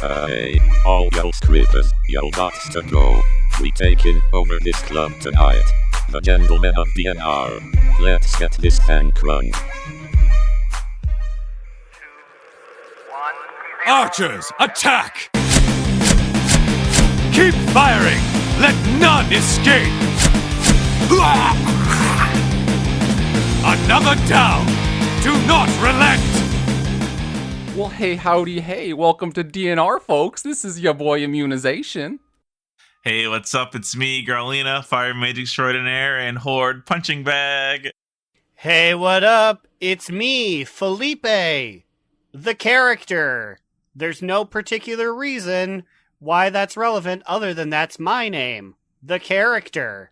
Hey, all y'all creepers, y'all gots to go. We taking over this club tonight. The gentlemen of DNR. Let's get this thing crunk. Archers, attack! Keep firing! Let none escape! Another down! Do not relent! Well, hey, howdy, hey, welcome to DNR, folks. This is your boy Immunization. Hey, what's up? It's me, Garlina, Fire Mage Extraordinaire, and Horde Punching Bag. Hey, what up? It's me, Felipe, the character. There's no particular reason why that's relevant other than that's my name, the character.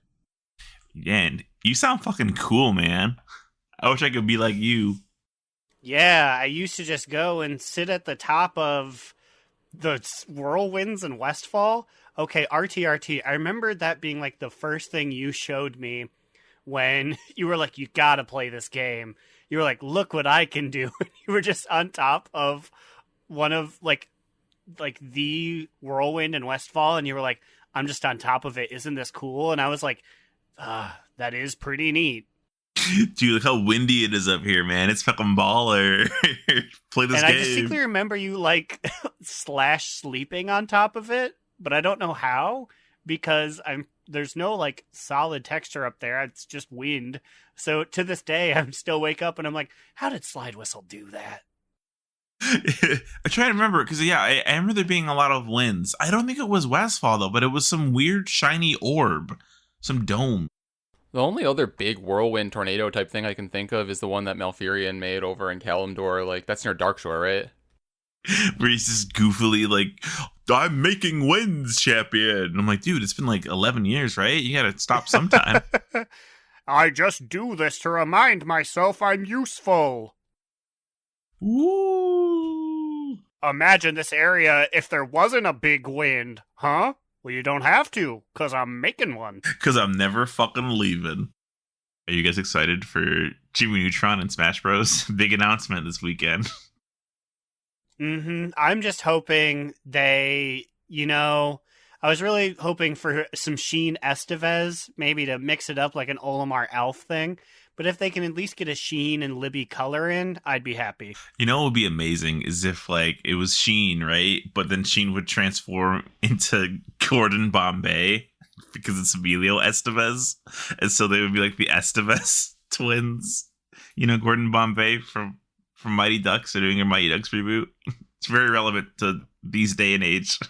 And you sound fucking cool, man. I wish I could be like you. Yeah, I used to just go and sit at the top of the whirlwinds in Westfall. Okay, RTRT, I remember that being like the first thing you showed me when you were like, you gotta play this game. You were like, look what I can do. You were just on top of one of like the whirlwind in Westfall, and you were like, I'm just on top of it. Isn't this cool? And I was like, that is pretty neat. Dude, look how windy it is up here, man. It's fucking baller. Play this game. I distinctly remember you like sleeping on top of it, but I don't know how, because there's no like solid texture up there. It's just wind. So to this day, I'm still wake up and I'm like, how did Slidewhistle do that? I try to remember, because I remember there being a lot of winds. I don't think it was Westfall though, but it was some weird shiny orb, some dome. The only other big whirlwind tornado type thing I can think of is the one that Malfurion made over in Kalimdor. Like, that's near Darkshore, right? Where he's just goofily like, I'm making winds, champion. And I'm like, dude, it's been like 11 years, right? You gotta stop sometime. I just do this to remind myself I'm useful. Ooh. Imagine this area if there wasn't a big wind, huh? Well, you don't have to, because I'm making one. Because I'm never fucking leaving. Are you guys excited for Jimmy Neutron and Smash Bros? Big announcement this weekend. I'm just hoping I was really hoping for some Sheen Estevez, maybe to mix it up like an Olimar Elf thing. But if they can at least get a Sheen and Libby color in, I'd be happy. You know what would be amazing is if like it was Sheen, right? But then Sheen would transform into Gordon Bombay because it's Emilio Estevez. And so they would be like the Estevez twins. You know, Gordon Bombay from Mighty Ducks. They're doing a Mighty Ducks reboot. It's very relevant to these day and age.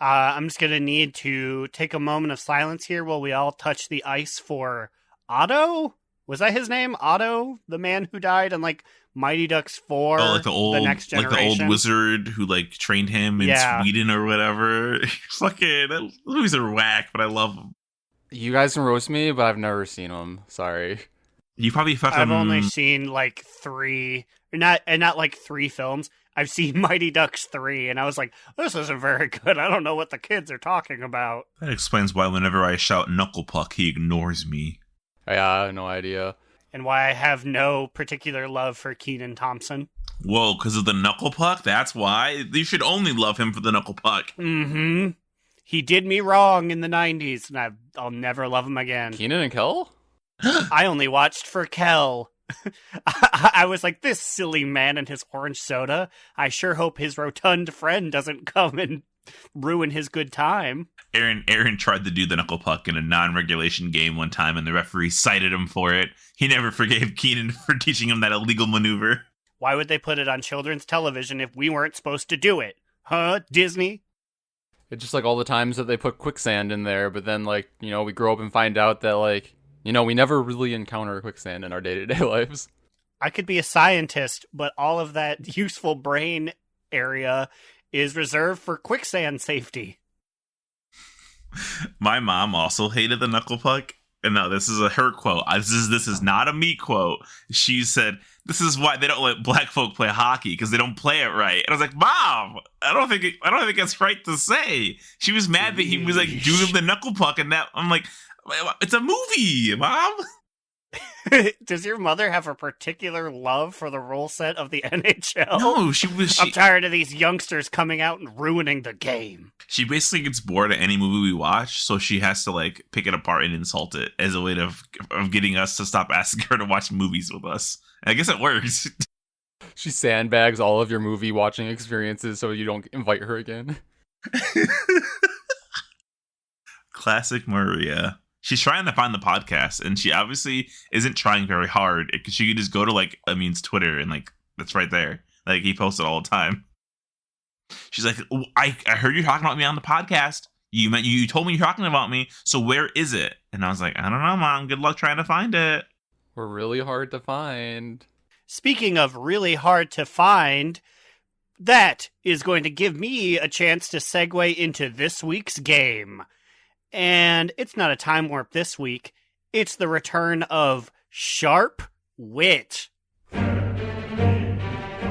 I'm just going to need to take a moment of silence here while we all touch the ice for Otto. Was that his name? Otto, the man who died in like Mighty Ducks 4? Oh, like the Next Generation, like the old wizard who like trained him in Sweden or whatever. Fucking, those movies are whack, but I love them. You guys can roast me, but I've never seen them. Sorry. You probably fucking. I've only seen like 3, not like 3 films. I've seen Mighty Ducks 3, and I was like, this isn't very good. I don't know what the kids are talking about. That explains why whenever I shout Knuckle Puck, he ignores me. Yeah, I have no idea. And why I have no particular love for Kenan Thompson. Whoa, because of the Knuckle Puck? That's why? You should only love him for the Knuckle Puck. Mm-hmm. He did me wrong in the 90s, and I'll never love him again. Kenan and Kel? I only watched for Kel. I was like, this silly man and his orange soda. I sure hope his rotund friend doesn't come and ruin his good time. Aaron tried to do the Knuckle Puck in a non-regulation game one time, and the referee cited him for it. He never forgave Kenan for teaching him that illegal maneuver. Why would they put it on children's television if we weren't supposed to do it? Huh, Disney? It's just like all the times that they put quicksand in there, but then, like, you know, we grow up and find out that, like, you know, we never really encounter quicksand in our day-to-day lives. I could be a scientist, but all of that useful brain area is reserved for quicksand safety. My mom also hated the Knuckle Puck. And no, this is her quote. This is not a me quote. She said, this is why they don't let black folk play hockey, because they don't play it right. And I was like, Mom, I don't think that's right to say. She was mad that he was like doing the Knuckle Puck, and that I'm like, it's a movie, Mom. Does your mother have a particular love for the rule set of the NHL? No, I'm tired of these youngsters coming out and ruining the game. She basically gets bored of any movie we watch, so she has to like pick it apart and insult it as a way of getting us to stop asking her to watch movies with us. And I guess it works. She sandbags all of your movie watching experiences so you don't invite her again. Classic Maria. She's trying to find the podcast, and she obviously isn't trying very hard. She could just go to like Amin's Twitter, and like that's right there. Like he posts it all the time. She's like, I heard you talking about me on the podcast. You told me you're talking about me. So where is it? And I was like, I don't know, Mom. Good luck trying to find it. We're really hard to find. Speaking of really hard to find, that is going to give me a chance to segue into this week's game. And it's not a time warp this week. It's the return of Sharp Wit.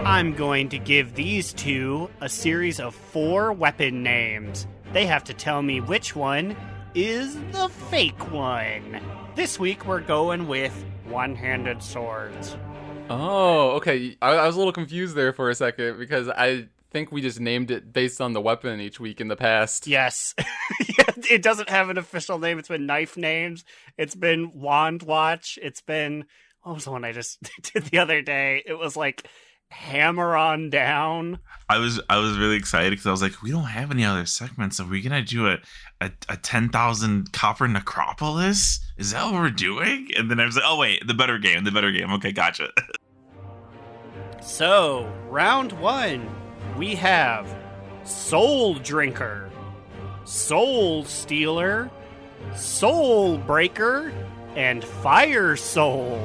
I'm going to give these two a series of 4 weapon names. They have to tell me which one is the fake one. This week we're going with one-handed swords. Oh, okay. I was a little confused there for a second because I think we just named it based on the weapon each week in the past. Yes. It doesn't have an official name. It's been knife names. It's been wand watch. It's been... What was the one I just did the other day? It was like hammer on down. I was really excited because I was like, we don't have any other segments. Are we gonna do a 10,000 copper necropolis? Is that what we're doing? And then I was like, oh wait, the better game. Okay, gotcha. So round 1, we have Soul Drinker, Soul Stealer, Soul Breaker, and Fire Soul.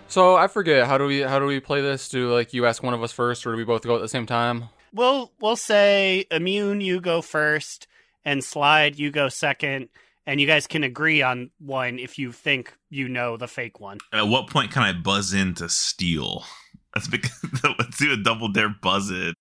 So I forget, how do we play this? Do like you ask one of us first, or do we both go at the same time? We'll say Immune, you go first, and Slide, you go second, and you guys can agree on one if you think you know the fake one. At what point can I buzz in to steal? Let's do a double dare buzz in.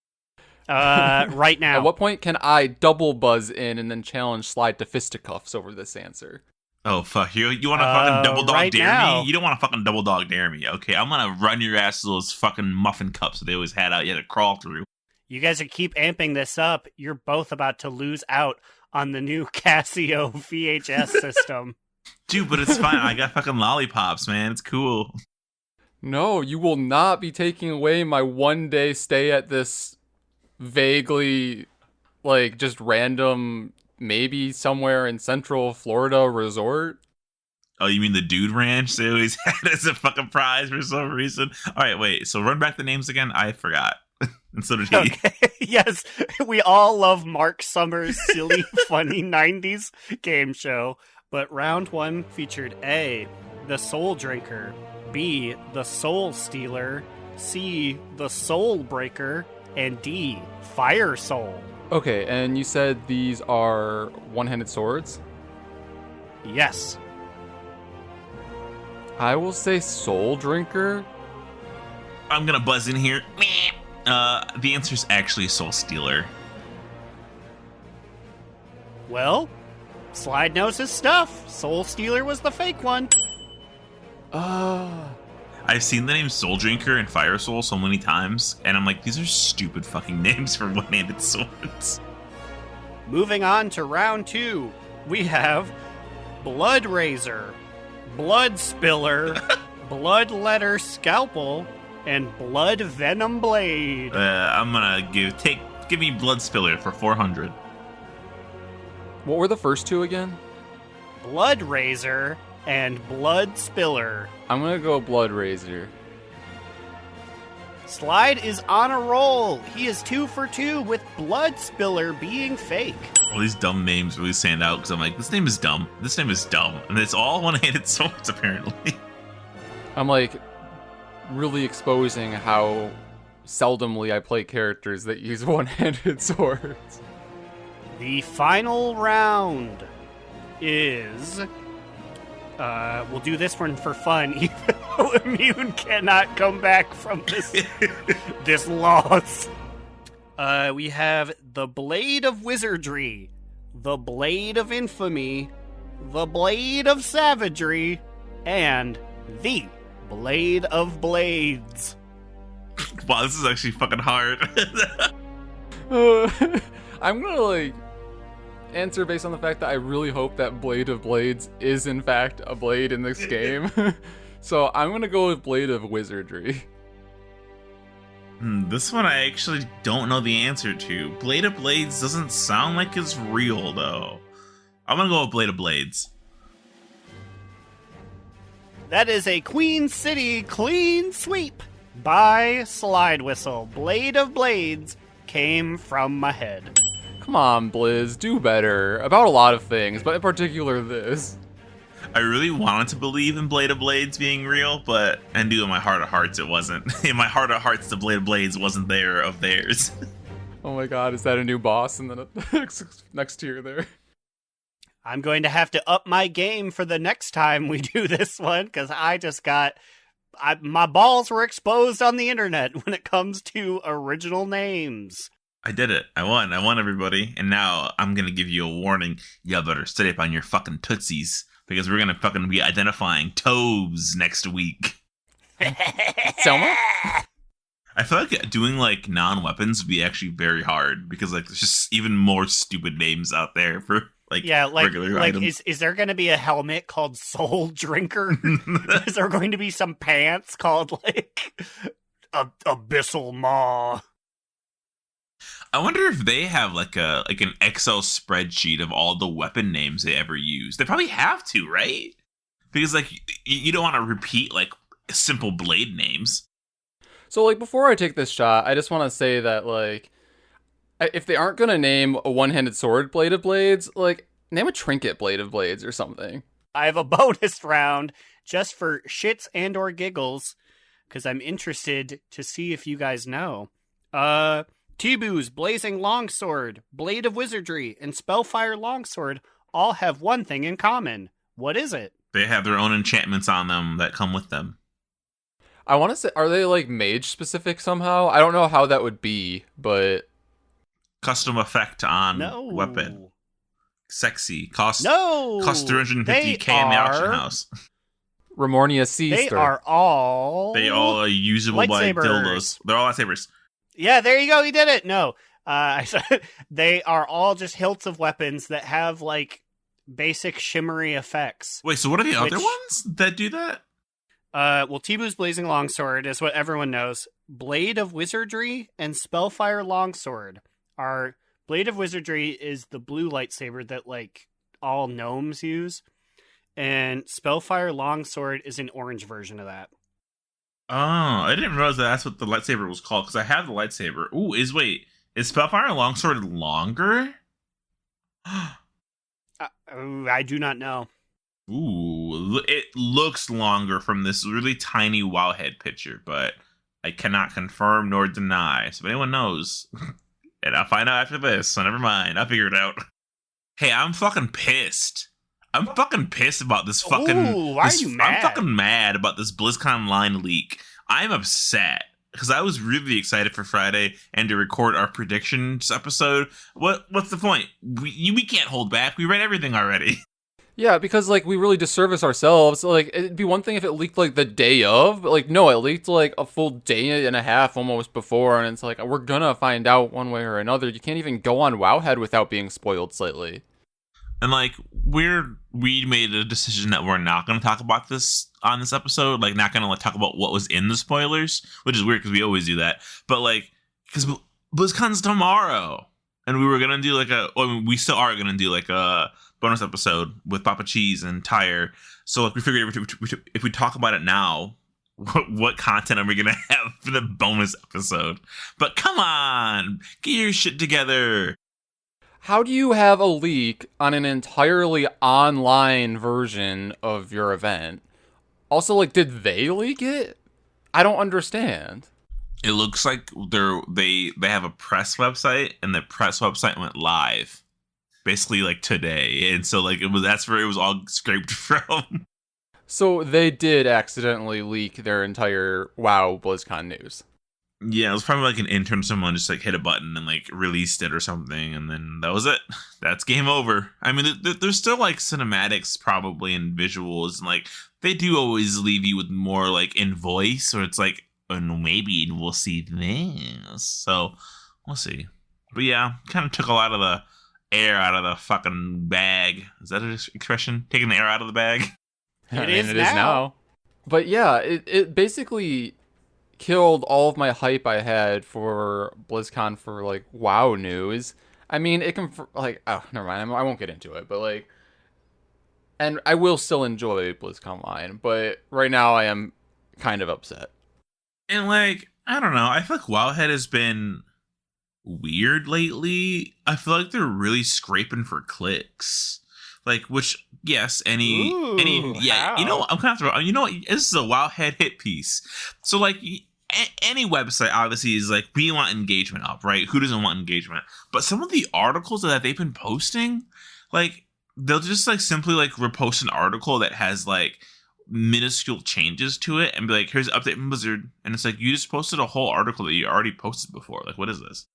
Right now. At what point can I double buzz in and then challenge Slide to fisticuffs over this answer? Oh, fuck. You want to fucking double dog right dare now. me? You don't want to fucking double dog dare me, okay? I'm going to run your ass to those fucking muffin cups that they always had out you had to crawl through. You guys are keep amping this up. You're both about to lose out on the new Casio VHS system. Dude, but it's fine. I got fucking lollipops, man. It's cool. No, you will not be taking away my one-day stay at this vaguely, like, just random, maybe somewhere in Central Florida resort. Oh, you mean the Dude Ranch they always had as a fucking prize for some reason? All right, wait. So run back the names again. I forgot. And so did he. Okay. Yes, we all love Mark Summers' silly, funny 90s game show. But round 1 featured A, the Soul Drinker, B, the Soul Stealer, C, the Soul Breaker, and D, Fire Soul. Okay, and you said these are one-handed swords? Yes. I will say Soul Drinker. I'm going to buzz in here. The answer is actually Soul Stealer. Well, Slide knows his stuff. Soul Stealer was the fake one. I've seen the name Soul Drinker and Fire Soul so many times, and I'm like, these are stupid fucking names for one-handed swords. Moving on to round 2, we have Blood Razor, Blood Spiller, Bloodletter Scalpel, and Blood Venom Blade. I'm gonna give me Blood Spiller for 400. What were the first two again? Blood Razor and Blood Spiller. I'm gonna go Blood Razor. Slide is on a roll. He is 2 for 2 with Blood Spiller being fake. All these dumb names really stand out because I'm like, this name is dumb. This name is dumb. And it's all one-handed swords, apparently. I'm like really exposing how seldomly I play characters that use one-handed swords. The final round is... we'll do this one for fun, even though Immune cannot come back from this loss. We have the Blade of Wizardry, the Blade of Infamy, the Blade of Savagery, and The Blade of Blades. Wow, this is actually fucking hard. I'm gonna answer based on the fact that I really hope that Blade of Blades is in fact a blade in this game. So I'm gonna go with Blade of Wizardry. This one I actually don't know the answer to. Blade of Blades doesn't sound like it's real, though. I'm gonna go with Blade of Blades. That is a Queen City clean sweep by Slidewhistle. Blade of Blades came from my head. Come on, Blizz, do better. About a lot of things, but in particular this. I really wanted to believe in Blade of Blades being real, but I knew in my heart of hearts it wasn't. In my heart of hearts, the Blade of Blades wasn't there of theirs. Oh my god, is that a new boss in the next tier there? I'm going to have to up my game for the next time we do this one, because I just got... my balls were exposed on the internet when it comes to original names. I did it. I won everybody. And now I'm going to give you a warning. Y'all better stay up on your fucking tootsies, because we're going to fucking be identifying toes next week. Selma? I feel like doing like non-weapons would be actually very hard, because like there's just even more stupid names out there for like regular items. Is there going to be a helmet called Soul Drinker? Is there going to be some pants called like Abyssal Maw? I wonder if they have like an Excel spreadsheet of all the weapon names they ever use. They probably have to, right? Because like you don't want to repeat like simple blade names. So like before I take this shot, I just want to say that like if they aren't gonna name a one-handed sword Blade of Blades, like name a trinket Blade of Blades or something. I have a bonus round just for shits and or giggles, because I'm interested to see if you guys know. Tibu's Blazing Longsword, Blade of Wizardry, and Spellfire Longsword all have one thing in common. What is it? They have their own enchantments on them that come with them. I want to say, are they like mage specific somehow? I don't know how that would be, but custom effect on weapon. Sexy. Cost 350k in the auction house. Remornia Seaster. They are all usable by dildos. They're all lightsabers. Yeah, there you go. He did it. No, they are all just hilts of weapons that have like basic shimmery effects. Wait, so what are the other ones that do that? Well, Tibu's Blazing Longsword is what everyone knows. Blade of Wizardry and Spellfire Longsword are... Blade of Wizardry is the blue lightsaber that like all gnomes use, and Spellfire Longsword is an orange version of that. Oh, I didn't realize that's what the lightsaber was called, because I have the lightsaber. Ooh, is Spellfire Longsword longer? I do not know. Ooh, it looks longer from this really tiny Wowhead picture, but I cannot confirm nor deny. So if anyone knows, and I'll find out after this, so never mind, I'll figure it out. Hey, I'm fucking pissed. I'm fucking pissed about this fucking... Ooh, why are you mad? I'm fucking mad about this BlizzConline leak. I'm upset, because I was really excited for Friday and to record our predictions episode. What's the point? We can't hold back. We read everything already. Yeah, because like we really disservice ourselves. Like it'd be one thing if it leaked like the day of, but like no, it leaked like a full day and a half almost before, and it's like we're gonna find out one way or another. You can't even go on Wowhead without being spoiled slightly. And like we made a decision that we're not going to talk about this on this episode, like not going to talk about what was in the spoilers, which is weird because we always do that. But like, because BlizzCon's tomorrow, and we were going to do we still are going to do like a bonus episode with Papa Cheese and Tyre. So like we figured if we talk about it now, what content are we going to have for the bonus episode? But come on, get your shit together. How do you have a leak on an entirely online version of your event? Also, like, did they leak it? I don't understand. It looks like they have a press website, and the press website went live basically like today, and so like that's where it was all scraped from. So they did accidentally leak their entire WoW BlizzCon news. Yeah, it was probably like an intern. Someone just like hit a button and like released it or something, and then that was it. That's game over. I mean, there's still like cinematics probably and visuals, and like they do always leave you with more like in voice, or it's like, oh, maybe we'll see this. So we'll see. But yeah, kind of took a lot of the air out of the fucking bag. Is that an expression? Taking the air out of the bag? It is now. But yeah, it basically killed all of my hype I had for BlizzCon for like WoW news. I mean, it can like, oh, never mind. I won't get into it, but like, and I will still enjoy BlizzConline, but right now I am kind of upset. And like, I don't know. I feel like Wowhead has been weird lately. I feel like they're really scraping for clicks. Like, which, yes, any, yeah, how? you know, I'm kind of, you know what, this is a Wowhead hit piece. So, like, any website obviously is like, we want engagement up, right? Who doesn't want engagement? But some of the articles that they've been posting, like, they'll just like simply like repost an article that has like minuscule changes to it and be like, here's an update from Blizzard. And it's like, you just posted a whole article that you already posted before. Like, what is this?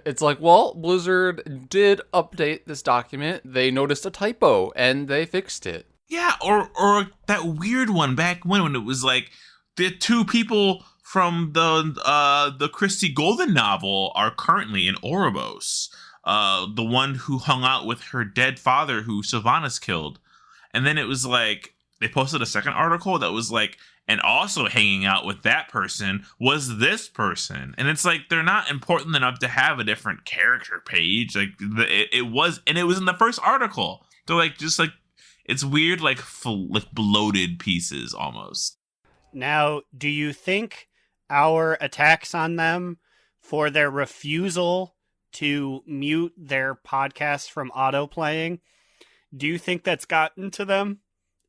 It's like, well, Blizzard did update this document. They noticed a typo and they fixed it. Yeah, or that weird one back when it was like the two people from the Christie Golden novel are currently in Ouroboros. The one who hung out with her dead father who Sylvanas killed. And then it was like they posted a second article that was like, and also hanging out with that person was this person. And it's like, they're not important enough to have a different character page. Like it was in the first article. They're like, just like, it's weird, like bloated pieces almost. Now, do you think our attacks on them for their refusal to mute their podcast from auto-playing, do you think that's gotten to them?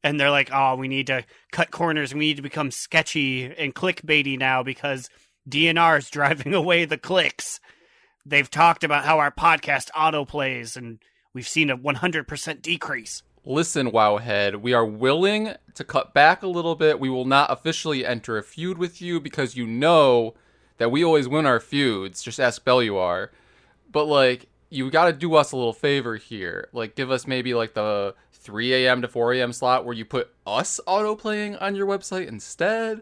And they're like, oh, we need to cut corners. We need to become sketchy and clickbaity now because DNR is driving away the clicks. They've talked about how our podcast autoplays, and we've seen a 100% decrease. Listen, Wowhead, we are willing to cut back a little bit. We will not officially enter a feud with you because you know that we always win our feuds. Just ask Belluar. But, like, you got to do us a little favor here. Like, give us maybe, like, the 3 a.m. to 4 a.m. slot where you put us auto-playing on your website instead.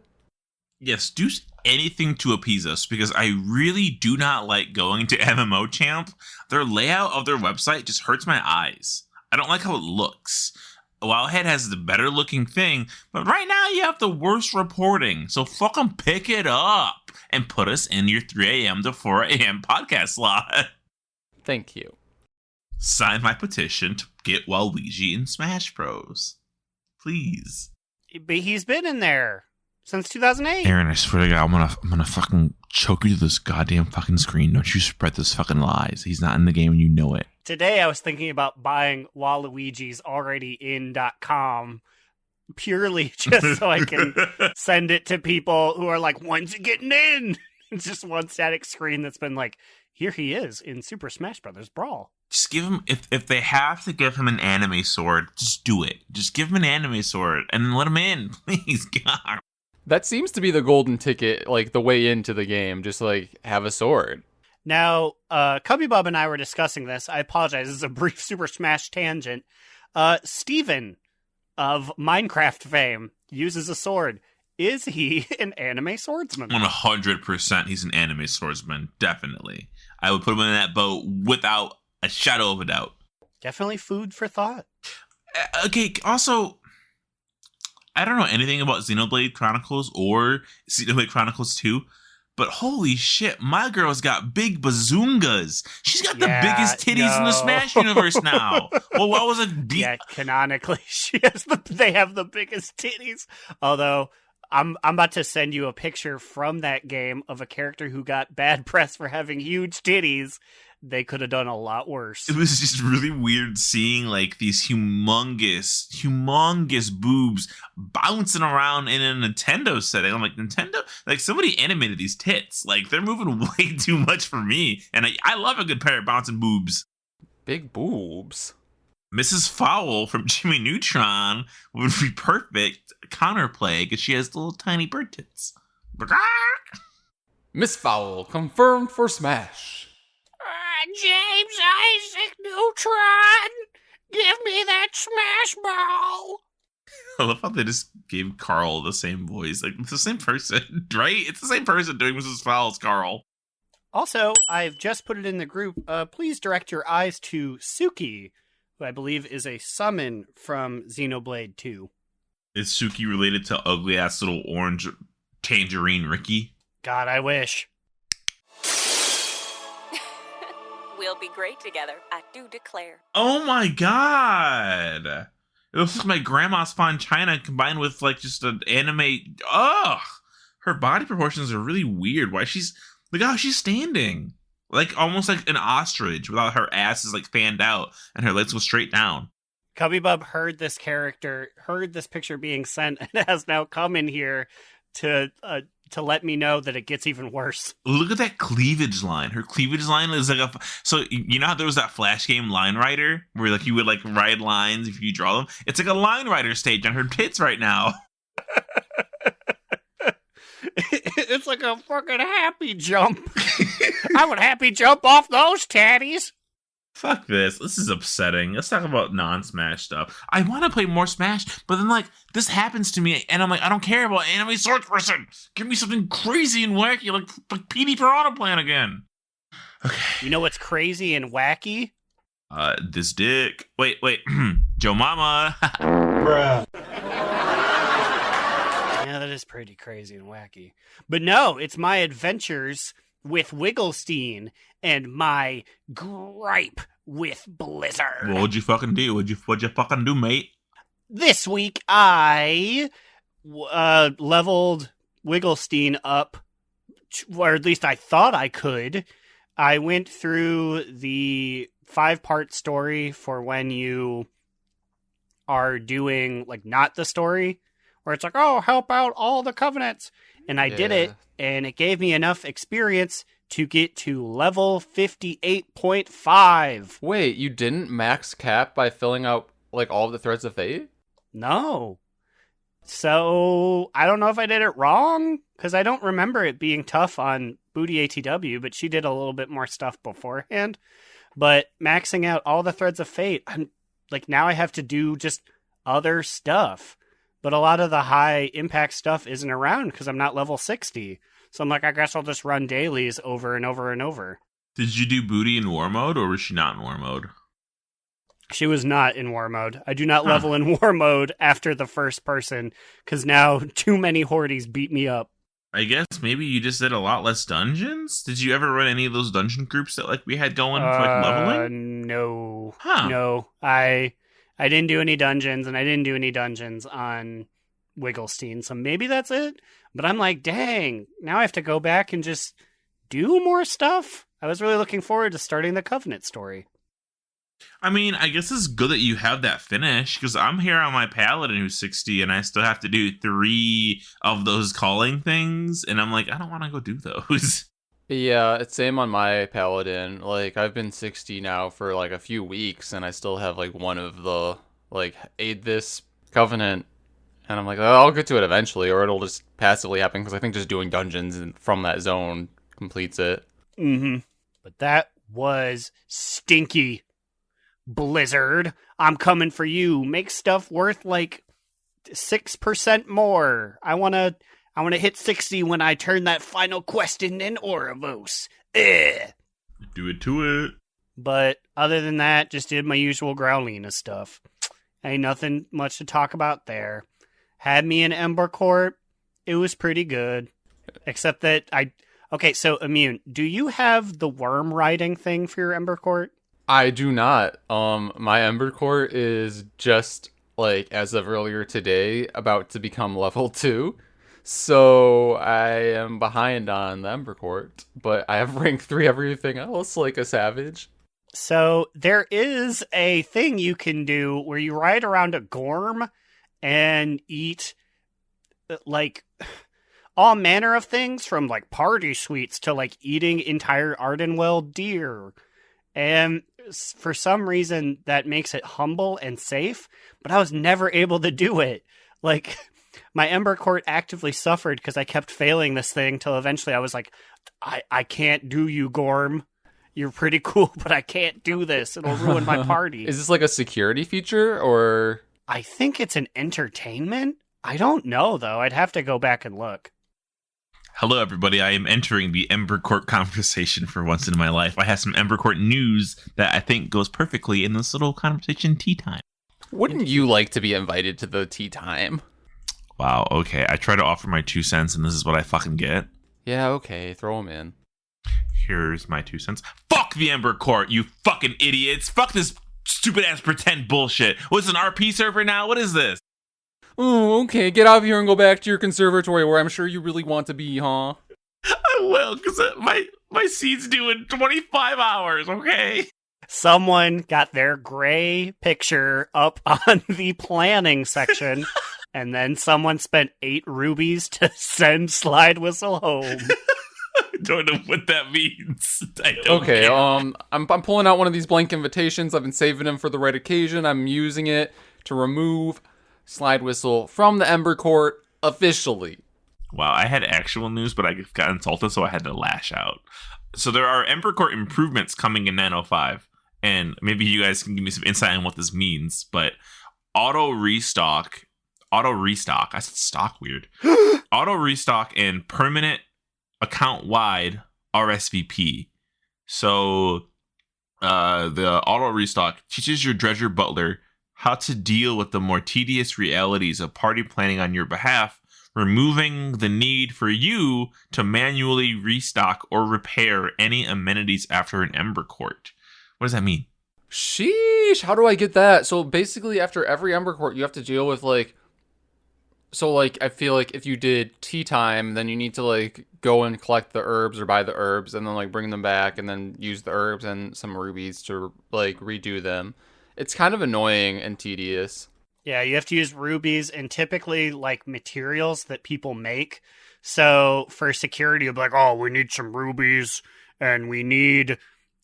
Yes, do anything to appease us, because I really do not like going to MMO Champ. Their layout of their website just hurts my eyes. I don't like how it looks. Wildhead has the better looking thing, but right now you have the worst reporting. So fucking pick it up and put us in your 3 a.m. to 4 a.m. podcast slot. Thank you. Sign my petition to get Waluigi in Smash Bros. Please. But he's been in there since 2008. Aaron, I swear to God, I'm gonna fucking choke you to this goddamn fucking screen. Don't you spread this fucking lies. He's not in the game and you know it. Today I was thinking about buying Waluigi's already in.com purely just so I can send it to people who are like, when's it getting in? It's just one static screen that's been like, here he is in Super Smash Brothers Brawl. Just give him, if they have to give him an anime sword, just do it. Just give him an anime sword and let him in, please, God. That seems to be the golden ticket, like the way into the game, just like have a sword. Now, Cubby Bob and I were discussing this. I apologize. This is a brief Super Smash tangent. Steven of Minecraft fame uses a sword. Is he an anime swordsman? 100% he's an anime swordsman. Definitely. I would put him in that boat without a shadow of a doubt. Definitely food for thought. Okay, also, I don't know anything about Xenoblade Chronicles or Xenoblade Chronicles 2, but holy shit, my girl's got big bazoongas. She's got the biggest titties in the Smash universe now. Well, what was it? Yeah, canonically, they have the biggest titties. Although, I'm about to send you a picture from that game of a character who got bad press for having huge titties. They could have done a lot worse. It was just really weird seeing like these humongous boobs bouncing around in a Nintendo setting. I'm like, Nintendo? Like, somebody animated these tits. Like, they're moving way too much for me. And I love a good pair of bouncing boobs. Big boobs. Mrs. Fowl from Jimmy Neutron would be perfect counterplay because she has little tiny bird tits. Misfoul confirmed for Smash. James Isaac Neutron, give me that Smash Ball. I love how they just gave Carl the same voice. Like, it's the same person, right? It's the same person doing Mrs. Fowl as Carl. Also, I've just put it in the group. Please direct your eyes to Suki, who I believe is a summon from Xenoblade 2. Is Suki related to ugly-ass little orange tangerine Ricky? God, I wish. We'll be great together, I do declare. Oh my god! It looks like my grandma's fine china combined with, like, just an anime... Ugh! Her body proportions are really weird. Why she's... Look how she's standing. Like, almost like an ostrich without her ass is, like, fanned out and her legs go straight down. Cubby Bub heard this picture being sent, and has now come in here to let me know that it gets even worse. Look at that cleavage line. Her cleavage line is like a... So, you know how there was that Flash game Line Rider? Where, like, you would, like, ride lines if you draw them? It's like a Line Rider stage on her tits right now. It's like a fucking happy jump. I would happy jump off those tatties. Fuck this. This is upsetting. Let's talk about non-Smash stuff. I want to play more Smash, but then, like, this happens to me, and I'm like, I don't care about anime sword person. Give me something crazy and wacky, like PD Piranha Plant again. Okay. You know what's crazy and wacky? This dick. Wait. Joe Mama. Bruh. Yeah, that is pretty crazy and wacky. But no, it's my adventures with Wigglestein and my gripe with Blizzard. What'd you fucking do? What'd you fucking do, mate? This week, I leveled Wigglestein up, or at least I thought I could. I went through the 5-part story for when you are doing, like, not the story, where it's like, oh, help out all the covenants. And I did it, and it gave me enough experience to get to level 58.5. Wait, you didn't max cap by filling out, like, all of the threads of fate? No. So, I don't know if I did it wrong, because I don't remember it being tough on Booty ATW, but she did a little bit more stuff beforehand. But maxing out all the threads of fate, I'm like, now I have to do just other stuff. But a lot of the high impact stuff isn't around because I'm not level 60. So I'm like, I guess I'll just run dailies over and over and over. Did you do Booty in war mode, or was she not in war mode? She was not in war mode. I do not level in war mode after the first person, because now too many hordes beat me up. I guess maybe you just did a lot less dungeons? Did you ever run any of those dungeon groups that, like, we had going for, like, leveling? No. Huh. No. I didn't do any dungeons, and I didn't do any dungeons on Wigglestein, so maybe that's it. But I'm like, dang, now I have to go back and just do more stuff? I was really looking forward to starting the Covenant story. I mean, I guess it's good that you have that finish, because I'm here on my Paladin who's 60, and I still have to do 3 of those calling things, and I'm like, I don't want to go do those. Yeah, it's same on my Paladin. Like, I've been 60 now for, like, a few weeks, and I still have, like, one of the, like, aid this Covenant. And I'm like, oh, I'll get to it eventually, or it'll just passively happen, because I think just doing dungeons from that zone completes it. Mm-hmm. But that was stinky. Blizzard, I'm coming for you. Make stuff worth, like, 6% more. I wanna hit 60 when I turn that final quest in Orovos. Ugh. Do it to it. But other than that, just did my usual Growlina stuff. Ain't nothing much to talk about there. Had me in Ember Court. It was pretty good. Except that Okay, so Immune, do you have the worm riding thing for your Ember Court? I do not. My Ember Court is just, like, as of earlier today, about to become level 2. So I am behind on the Ember Court, but I have rank 3 everything else like a savage. So there is a thing you can do where you ride around a Gorm and eat, like, all manner of things, from, like, party sweets to, like, eating entire Ardenwell deer. And for some reason, that makes it humble and safe, but I was never able to do it. Like, my Ember Court actively suffered because I kept failing this thing till eventually I was like, I can't do you, Gorm. You're pretty cool, but I can't do this. It'll ruin my party. Is this like a security feature, or? I think it's an entertainment. I don't know, though. I'd have to go back and look. Hello, everybody. I am entering the Ember Court conversation for once in my life. I have some Ember Court news that I think goes perfectly in this little conversation tea time. Wouldn't you like to be invited to the tea time? Wow, okay. I try to offer my 2 cents, and this is what I fucking get. Yeah, okay. Throw them in. Here's my 2 cents. Fuck the Ember Court, you fucking idiots. Fuck this stupid-ass pretend bullshit. What's an RP server now? What is this? Oh, okay. Get out of here and go back to your conservatory where I'm sure you really want to be, huh? I will, because my seed's due in 25 hours, okay? Someone got their gray picture up on the planning section, and then someone spent 8 rubies to send Slidewhistle home. I don't know what that means. I don't Okay, care. I'm pulling out one of these blank invitations. I've been saving them for the right occasion. I'm using it to remove Slidewhistle from the Ember Court officially. Wow, I had actual news, but I got insulted, so I had to lash out. So there are Ember Court improvements coming in 905, and maybe you guys can give me some insight on what this means, but auto restock, I said stock weird, auto restock and permanent account-wide RSVP. So the auto restock teaches your Dredger Butler how to deal with the more tedious realities of party planning on your behalf, removing the need for you to manually restock or repair any amenities after an Ember Court. What does that mean? Sheesh, how do I get that? So basically after every Ember Court, you have to deal with I feel like if you did tea time, then you need to go and collect the herbs or buy the herbs and then bring them back and then use the herbs and some rubies to redo them. It's kind of annoying and tedious. Yeah, you have to use rubies and typically materials that people make. So for security, you'll be like, oh, we need some rubies and we need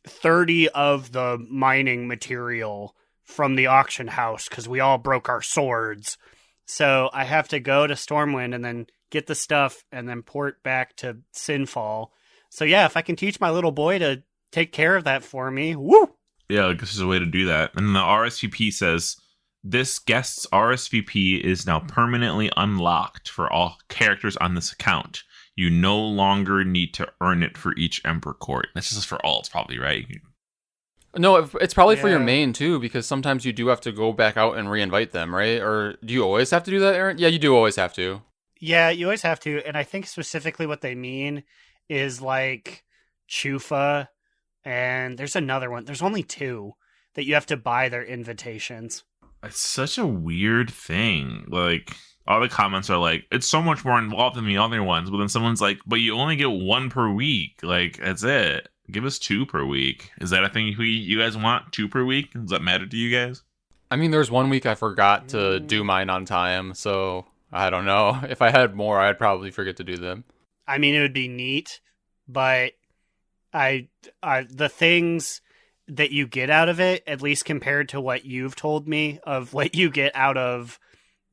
30 of the mining material from the auction house because we all broke our swords. So I have to go to Stormwind and then get the stuff and then port back to Sinfall. So yeah, if I can teach my little boy to take care of that for me, woo! Yeah, I guess there's a way to do that. And the RSVP says, this guest's RSVP is now permanently unlocked for all characters on this account. You no longer need to earn it for each Ember Court. This is for alts, probably, right? No, it's probably for your main too, because sometimes you do have to go back out and reinvite them, right? Or do you always have to do that, Aaron? Yeah, you do always have to. Yeah, you always have to. And I think specifically what they mean is Chufa, and there's another one. There's only 2 that you have to buy their invitations. It's such a weird thing. All the comments are it's so much more involved than the other ones. But then someone's like, but you only get 1 per week. That's it. Give us 2 per week. Is that a thing you guys want? 2 per week? Does that matter to you guys? I mean, there's 1 week I forgot to do mine on time, so I don't know. If I had more, I'd probably forget to do them. I mean, it would be neat, but the things that you get out of it, at least compared to what you've told me of what you get out of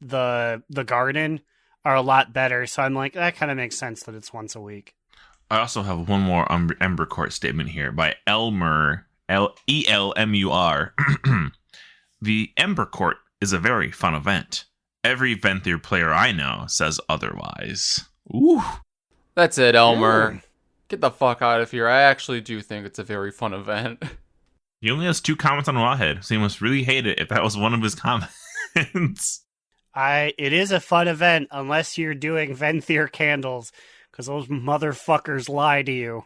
the garden, are a lot better. So I'm that kind of makes sense that it's once a week. I also have one more Ember Court statement here by Elmer, Elmur. The Ember Court is a very fun event. Every Venthyr player I know says otherwise. Ooh. That's it, Elmer. Get the fuck out of here. I actually do think it's a very fun event. He only has 2 comments on Wowhead, so he must really hate it if that was one of his comments. It is a fun event unless you're doing Venthyr candles, because those motherfuckers lie to you.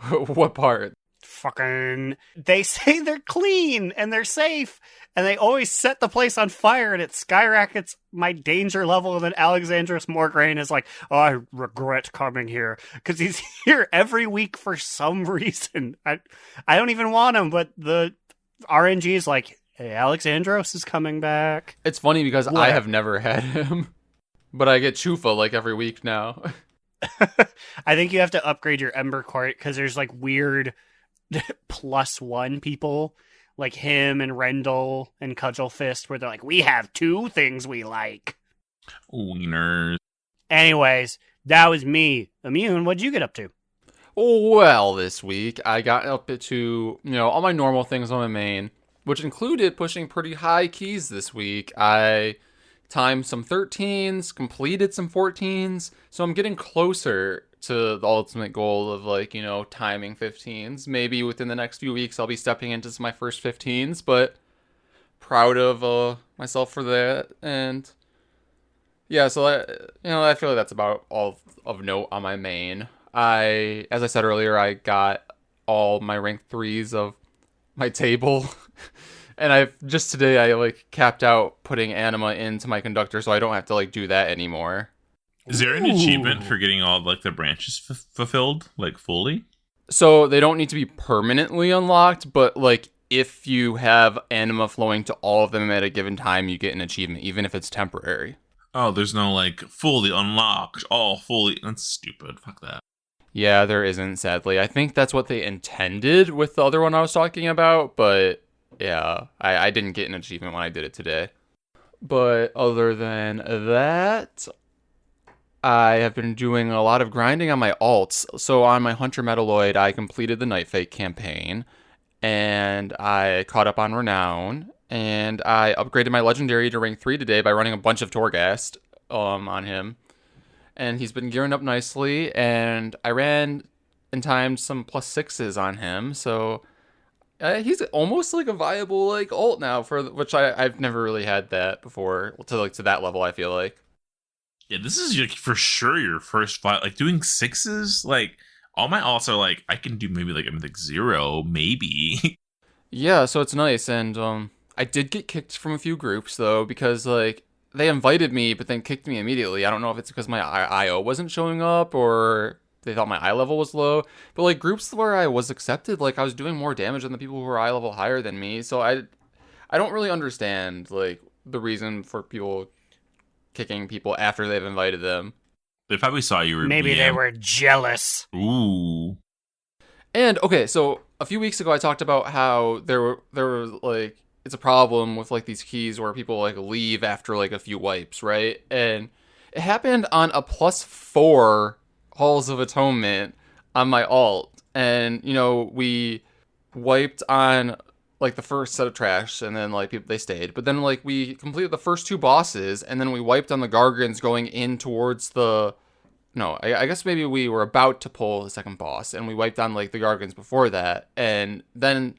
What part? Fucking, they say they're clean and they're safe, and they always set the place on fire, and it skyrockets my danger level. And then Alexandros Morgraine is like, oh, I regret coming here, because he's here every week for some reason. I don't even want him, but the RNG is like, hey, Alexandros is coming back. It's funny because I have never had him, but I get Chufa every week now. I think you have to upgrade your Ember Court because there's weird +1 people like him and Rendell and Cudgelfist where they're like, we have 2 things we like. Wieners. Anyways, that was me. Immune, what'd you get up to? Well, this week I got up to, all my normal things on my main, which included pushing pretty high keys this week. I timed some 13s, completed some 14s, so I'm getting closer to the ultimate goal of, timing 15s. Maybe within the next few weeks I'll be stepping into my first 15s, but proud of myself for that. And yeah, so I feel like that's about all of note on my main. As I said earlier, I got all my rank 3s of my table. And I capped out putting anima into my conductor, so I don't have to do that anymore. Is there an achievement for getting all the branches fulfilled fully? So they don't need to be permanently unlocked, but if you have anima flowing to all of them at a given time, you get an achievement, even if it's temporary. Oh, there's no fully unlocked, all fully. That's stupid. Fuck that. Yeah, there isn't, sadly. I think that's what they intended with the other one I was talking about, but yeah, I didn't get an achievement when I did it today. But other than that, I have been doing a lot of grinding on my alts. So on my Hunter Metalloid, I completed the Night Fake campaign, and I caught up on Renown, and I upgraded my Legendary to rank 3 today by running a bunch of Torghast on him. And he's been gearing up nicely, and I ran and timed some +6s on him, so he's almost a viable ult now, which I've never really had that before to that level, I feel like. Yeah, this is for sure your first fight. Doing 6s, all my alts are I can do maybe a Mythic 0, maybe. Yeah, so it's nice, and I did get kicked from a few groups though, because they invited me but then kicked me immediately. I don't know if it's because my IO wasn't showing up or they thought my eye level was low, but groups where I was accepted, I was doing more damage than the people who were eye level higher than me. So I don't really understand the reason for people kicking people after they've invited them. They probably saw you were maybe they were jealous. Ooh. And okay, so a few weeks ago I talked about how there were it's a problem with these keys where people leave after a few wipes, right? And it happened on a +4 Halls of Atonement on my alt, and we wiped on the first set of trash, and then people, they stayed, but then we completed the first 2 bosses, and then we wiped on the Gargants going in towards I guess maybe we were about to pull the second boss, and we wiped on the Gargants before that, and then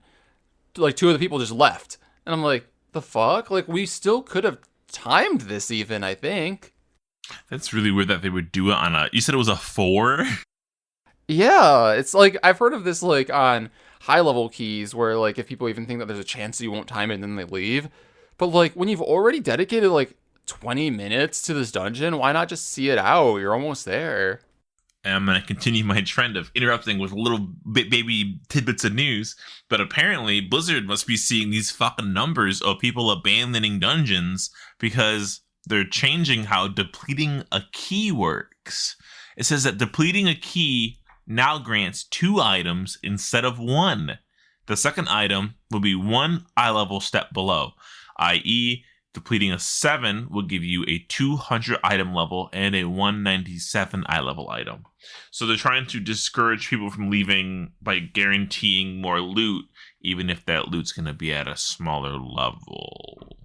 2 of the people just left, and I'm like, the fuck? We still could have timed this even, I think. That's really weird that they would do it on you said it was a 4? Yeah, it's I've heard of this on high level keys where if people even think that there's a chance that you won't time it and then they leave. But when you've already dedicated 20 minutes to this dungeon, why not just see it out? You're almost there. And I'm going to continue my trend of interrupting with little baby tidbits of news. But apparently Blizzard must be seeing these fucking numbers of people abandoning dungeons because they're changing how depleting a key works. It says that depleting a key now grants 2 items instead of 1. The second item will be 1 eye level step below, i.e., depleting a 7 will give you a 200 item level and a 197 eye level item. So they're trying to discourage people from leaving by guaranteeing more loot, even if that loot's going to be at a smaller level.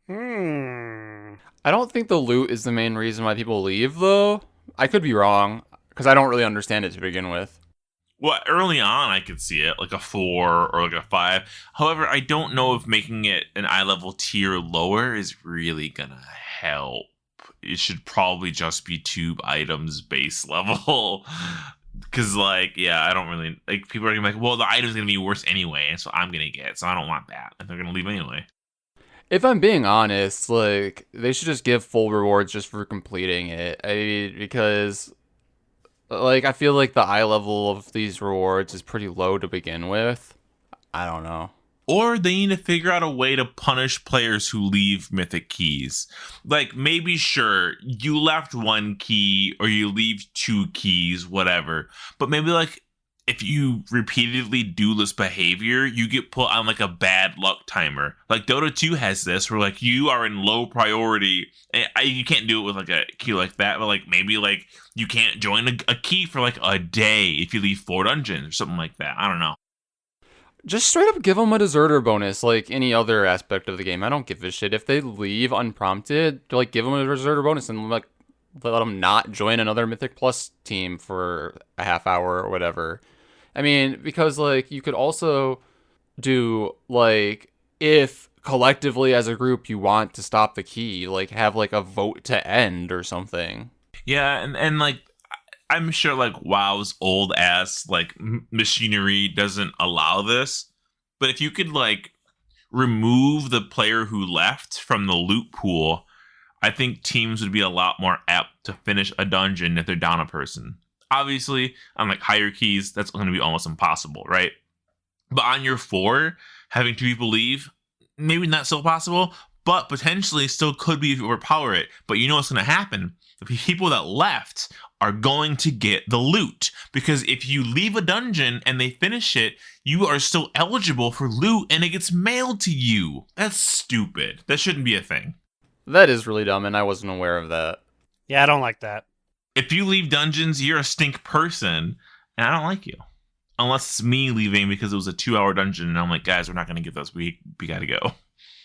I don't think the loot is the main reason why people leave, though. I could be wrong, because I don't really understand it to begin with. Well, early on, I could see it, a 4 or a 5. However, I don't know if making it an eye level tier lower is really gonna help. It should probably just be 2 items base level. Because, I don't really... people are gonna be well, the item's gonna be worse anyway, and so I'm gonna get it, so I don't want that. And they're gonna leave anyway. If I'm being honest, they should just give full rewards just for completing it. Because... I feel the eye level of these rewards is pretty low to begin with. I don't know. Or they need to figure out a way to punish players who leave mythic keys. Maybe, sure, you left 1 key or you leave 2 keys, whatever. But maybe, if you repeatedly do this behavior, you get put on like a bad luck timer. Like Dota 2 has this where like you are in low priority. And you can't do it with like a key like that, but like maybe like you can't join a key for like a day if you leave 4 dungeons or something like that. I don't know. Just straight up give them a deserter bonus like any other aspect of the game. I don't give a shit. If they leave unprompted, like give them a deserter bonus and like let them not join another Mythic Plus team for a half hour or whatever. I mean, because like you could also do like if collectively as a group you want to stop the key, like have like a vote to end or something. Yeah, and like I'm sure like WoW's old ass like machinery doesn't allow this, but if you could like remove the player who left from the loot pool, I think teams would be a lot more apt to finish a dungeon if they're down a person. Obviously, on like higher keys, that's going to be almost impossible, right? But on your 4, having 2 people leave, maybe not so possible, but potentially still could be if you overpower it. But you know what's going to happen? The people that left are going to get the loot. Because if you leave a dungeon and they finish it, you are still eligible for loot and it gets mailed to you. That's stupid. That shouldn't be a thing. That is really dumb, and I wasn't aware of that. Yeah, I don't like that. If you leave dungeons, you're a stink person, and I don't like you. Unless it's me leaving because it was a 2-hour dungeon, and I'm like, guys, we're not going to get this. We got to go.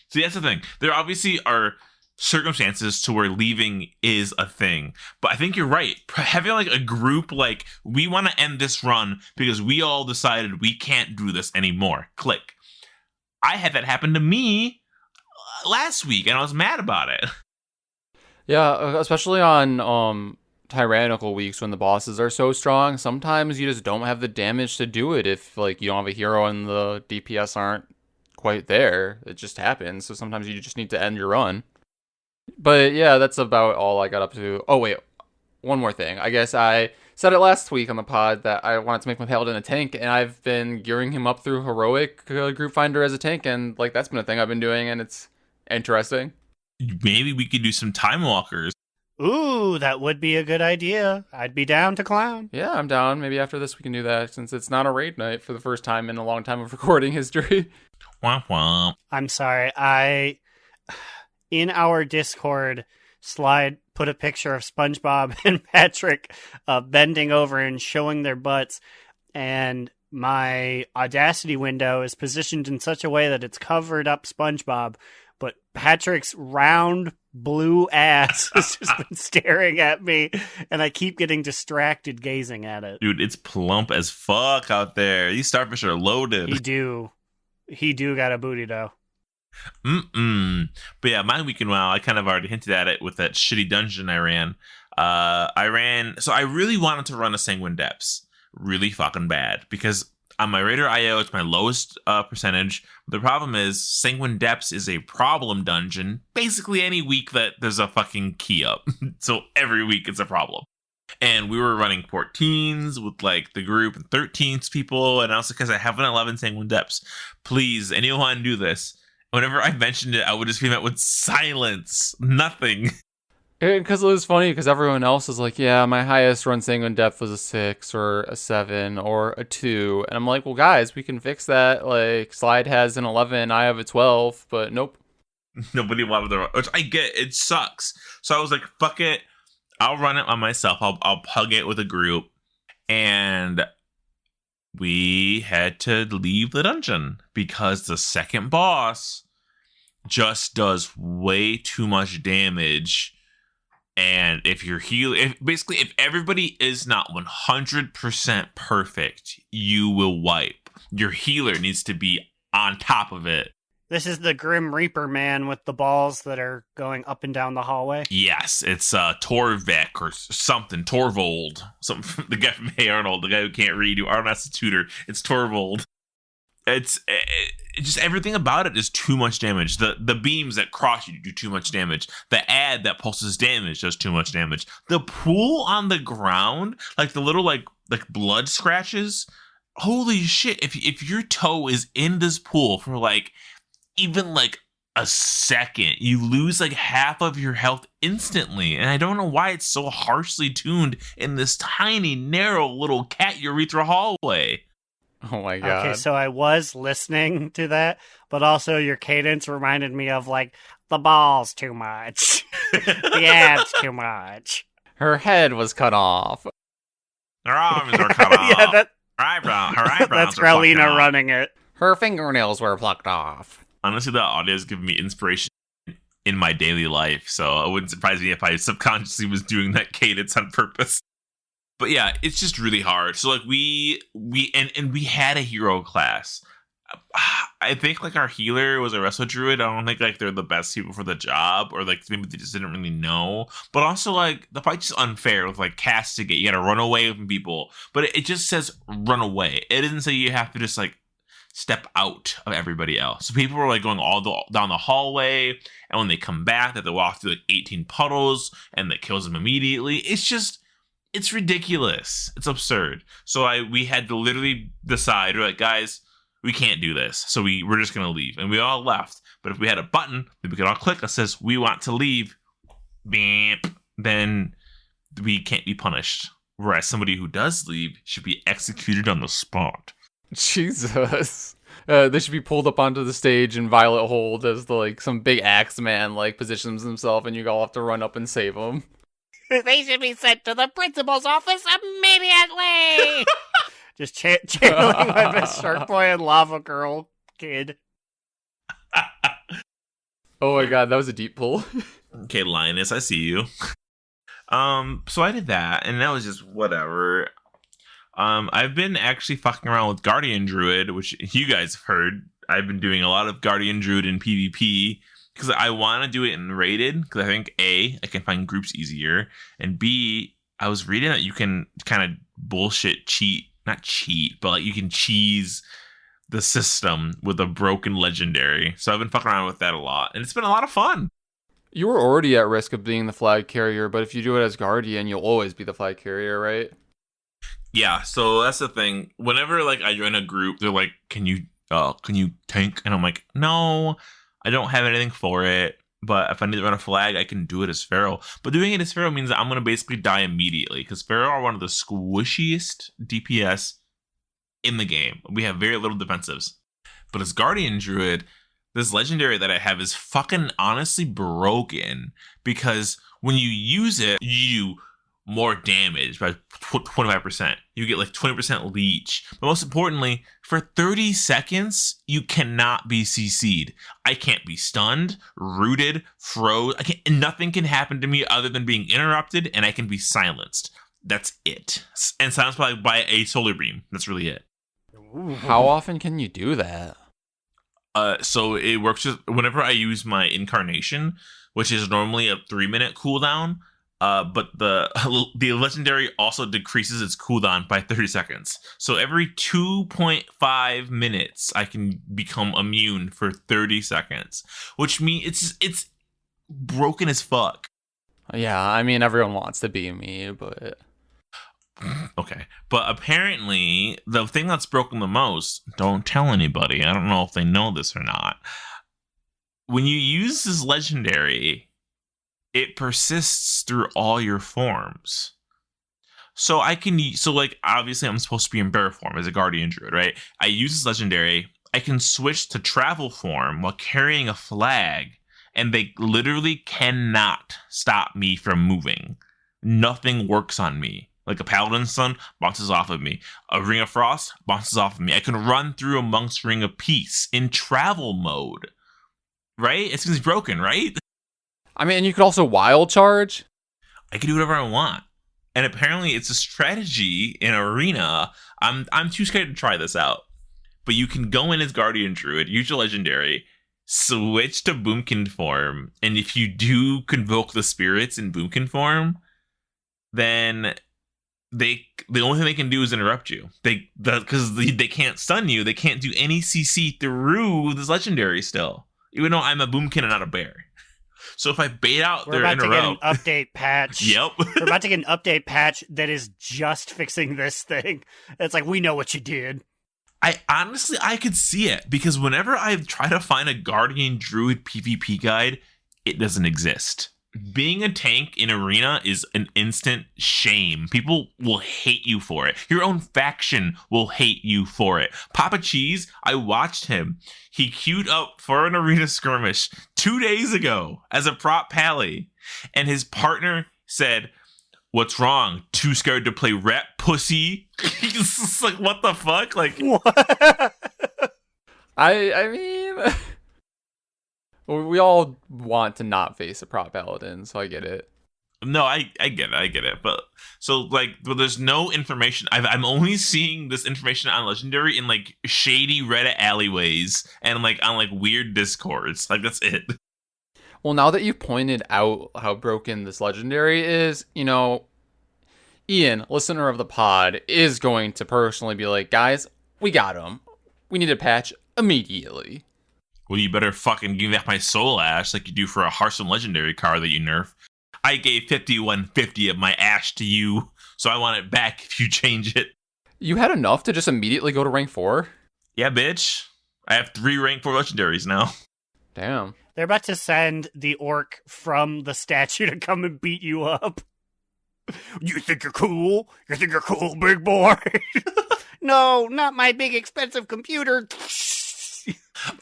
See, that's the thing. There obviously are circumstances to where leaving is a thing. But I think you're right. Having like a group like, we want to end this run because we all decided we can't do this anymore. Click. I had that happen to me last week, and I was mad about it. Yeah, especially on tyrannical weeks when the bosses are so strong, sometimes you just don't have the damage to do it if like you don't have a hero and the DPS aren't quite there. It just happens. So sometimes you just need to end your run. But yeah, that's about all I got up to. Oh wait, one more thing. I guess I said it last week on the pod that I wanted to make my paladin a tank, and I've been gearing him up through heroic group finder as a tank, and like that's been a thing I've been doing, and it's interesting. Maybe we could do some time walkers. Ooh, that would be a good idea. I'd be down to clown. Yeah, I'm down. Maybe after this we can do that, since it's not a raid night for the first time in a long time of recording history. Womp womp. I'm sorry. In our Discord, Slide put a picture of SpongeBob and Patrick bending over and showing their butts, and my Audacity window is positioned in such a way that it's covered up SpongeBob, but Patrick's round blue ass has just been staring at me, and I keep getting distracted gazing at it. Dude, it's plump as fuck out there. These starfish are loaded. He do got a booty though. But yeah, my weekend WoW, I kind of already hinted at it with that shitty dungeon I ran. So I really wanted to run a Sanguine Depths really fucking bad, because on my Raider IO, it's my lowest percentage. The problem is Sanguine Depths is a problem dungeon basically any week that there's a fucking key up. So every week it's a problem. And we were running 14s with like the group and 13s people, and also because I have an 11 Sanguine Depths. Please, anyone want to do this? Whenever I mentioned it, I would just be met with silence. Nothing. Because it was funny, because everyone else is like, yeah, my highest run Sanguine Depth was a 6 or a 7 or a 2. And I'm like, well, guys, we can fix that. Like, Slide has an 11, I have a 12, but nope. Nobody wanted to run, which I get. It sucks. So I was like, fuck it. I'll run it on myself. I'll pug it with a group. And we had to leave the dungeon because the second boss just does way too much damage. And if you're if everybody is not 100% perfect, you will wipe. Your healer needs to be on top of it. This is the Grim Reaper man with the balls that are going up and down the hallway. Yes, it's Torvek or something. Torvold. The guy from Hey Arnold, the guy who can't read, who Arnold has to tutor. It's Torvold. It's just everything about it is too much damage. The beams that cross you do too much damage. The ad that pulses damage does too much damage. The pool on the ground, like the little like blood scratches. Holy shit! If your toe is in this pool for like even like a second. You lose like half of your health instantly. And I don't know why it's so harshly tuned in this tiny, narrow little cat urethra hallway. Oh my god. Okay, so I was listening to that, but also your cadence reminded me of like the ball's too much. The abs too much. Her head was cut off. Her arms are cut off. Yeah, her eyebrows that's are fucking Growlina off. running it. Her fingernails were plucked off. Honestly, that audio has given me inspiration in my daily life, so it wouldn't surprise me if I subconsciously was doing that cadence on purpose. But yeah, it's just really hard. So like we had a hero class. I think like our healer was a resto druid. I don't think like they're the best people for the job, or like maybe they just didn't really know. But also like the fight's just unfair with like castigate. You gotta run away from people, but it just says run away. It doesn't say you have to just like step out of everybody else. So people were like going down the hallway, and when they come back, that they walk through like 18 puddles, and that kills them immediately. It's ridiculous. It's absurd. So we had to literally decide, we're like, guys, we can't do this. So we're just going to leave. And we all left. But if we had a button that we could all click that says, we want to leave, beep, then we can't be punished. Whereas somebody who does leave should be executed on the spot. Jesus. They should be pulled up onto the stage and Violet Hold as some big axe man positions himself, and you all have to run up and save him. They should be sent to the principal's office immediately! Just channeling my best Shark Boy and Lava Girl kid. Oh my god, that was a deep pull. Okay, Linus, I see you. So I did that, and that was just whatever. I've been actually fucking around with Guardian Druid, which you guys have heard. I've been doing a lot of Guardian Druid in PvP, because I want to do it in rated, because I think A, I can find groups easier, and B, I was reading that you can kind of bullshit not cheat, but you can cheese the system with a broken legendary. So I've been fucking around with that a lot, and it's been a lot of fun. You were already at risk of being the flag carrier, but if you do it as Guardian, you'll always be the flag carrier, right? Yeah, so that's the thing. Whenever I join a group, they're like, can you tank? And I'm like, no, I don't have anything for it. But if I need to run a flag, I can do it as Pharaoh. But doing it as Pharaoh means that I'm going to basically die immediately, because Pharaoh are one of the squishiest DPS in the game. We have very little defensives. But as Guardian Druid, this legendary that I have is fucking honestly broken, because when you use it, you do more damage by 25%. You get 20% leech. But most importantly, for 30 seconds, you cannot be CC'd. I can't be stunned, rooted, froze. Nothing can happen to me other than being interrupted, and I can be silenced. That's it. And silenced by a solar beam. That's really it. How often can you do that? So it works just whenever I use my incarnation, which is normally a 3-minute cooldown. But the legendary also decreases its cooldown by 30 seconds. So every 2.5 minutes, I can become immune for 30 seconds, which means it's broken as fuck. Yeah, I mean, everyone wants to be me, but... Okay. But apparently, the thing that's broken the most, don't tell anybody, I don't know if they know this or not, when you use this legendary, it persists through all your forms. So obviously I'm supposed to be in bear form as a Guardian Druid, right? I use this legendary. I can switch to travel form while carrying a flag, and they literally cannot stop me from moving. Nothing works on me. Like a Paladin's Sun bounces off of me. A Ring of Frost bounces off of me. I can run through amongst Ring of Peace in travel mode. Right? It seems broken, right? I mean, you could also wild charge. I can do whatever I want. And apparently it's a strategy in Arena. I'm too scared to try this out. But you can go in as Guardian Druid, use your legendary, switch to Boomkin form, and if you do convoke the spirits in Boomkin form, then the only thing they can do is interrupt you. Because they can't stun you, they can't do any CC through this legendary still. Even though I'm a Boomkin and not a bear. So if I bait out their interrupt... We're about to get an update patch. Yep. We're about to get an update patch that is just fixing this thing. It's like, we know what you did. I could see it, because whenever I try to find a Guardian Druid PvP guide, it doesn't exist. Being a tank in Arena is an instant shame. People will hate you for it. Your own faction will hate you for it. Papa Cheese, I watched him. He queued up for an Arena skirmish 2 days ago as a prop pally, and his partner said, "What's wrong? Too scared to play rep, pussy?" He's just like, what the fuck? Like, What? I mean, we all want to not face a prop paladin, so I get it. no, I get it. But so like, but there's no information. I'm only seeing this information on Legendary in like shady Reddit alleyways and like on like weird Discords. Like, that's it. Well, now that you pointed out how broken this Legendary is, you know, Ian, listener of the pod, is going to personally be like, guys, we got him. We need a patch immediately. Well, you better fucking give me back my soul ash like you do for a Hearthstone Legendary card that you nerf. I gave 5150 of my ash to you, so I want it back if you change it. You had enough to just immediately go to rank 4? Yeah, bitch. I have 3 rank 4 Legendaries now. Damn. They're about to send the orc from the statue to come and beat you up. You think you're cool? You think you're cool, big boy? No, not my big expensive computer.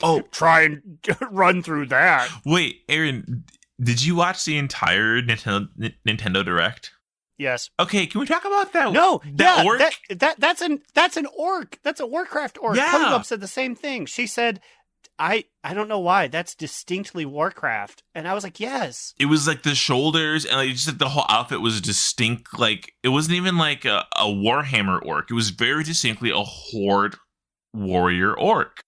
Oh, Try and run through that. wait, Aaron, did you watch the entire Nintendo Direct? Yes. Okay, can we talk about that? No, that yeah, orc? that's an orc. That's a Warcraft orc. Yeah. Coming up said the same thing. She said, I don't know why. That's distinctly Warcraft. And I was like, yes. It was like the shoulders and like just like the whole outfit was distinct. Like, it wasn't even like a Warhammer orc. It was very distinctly a Horde warrior orc.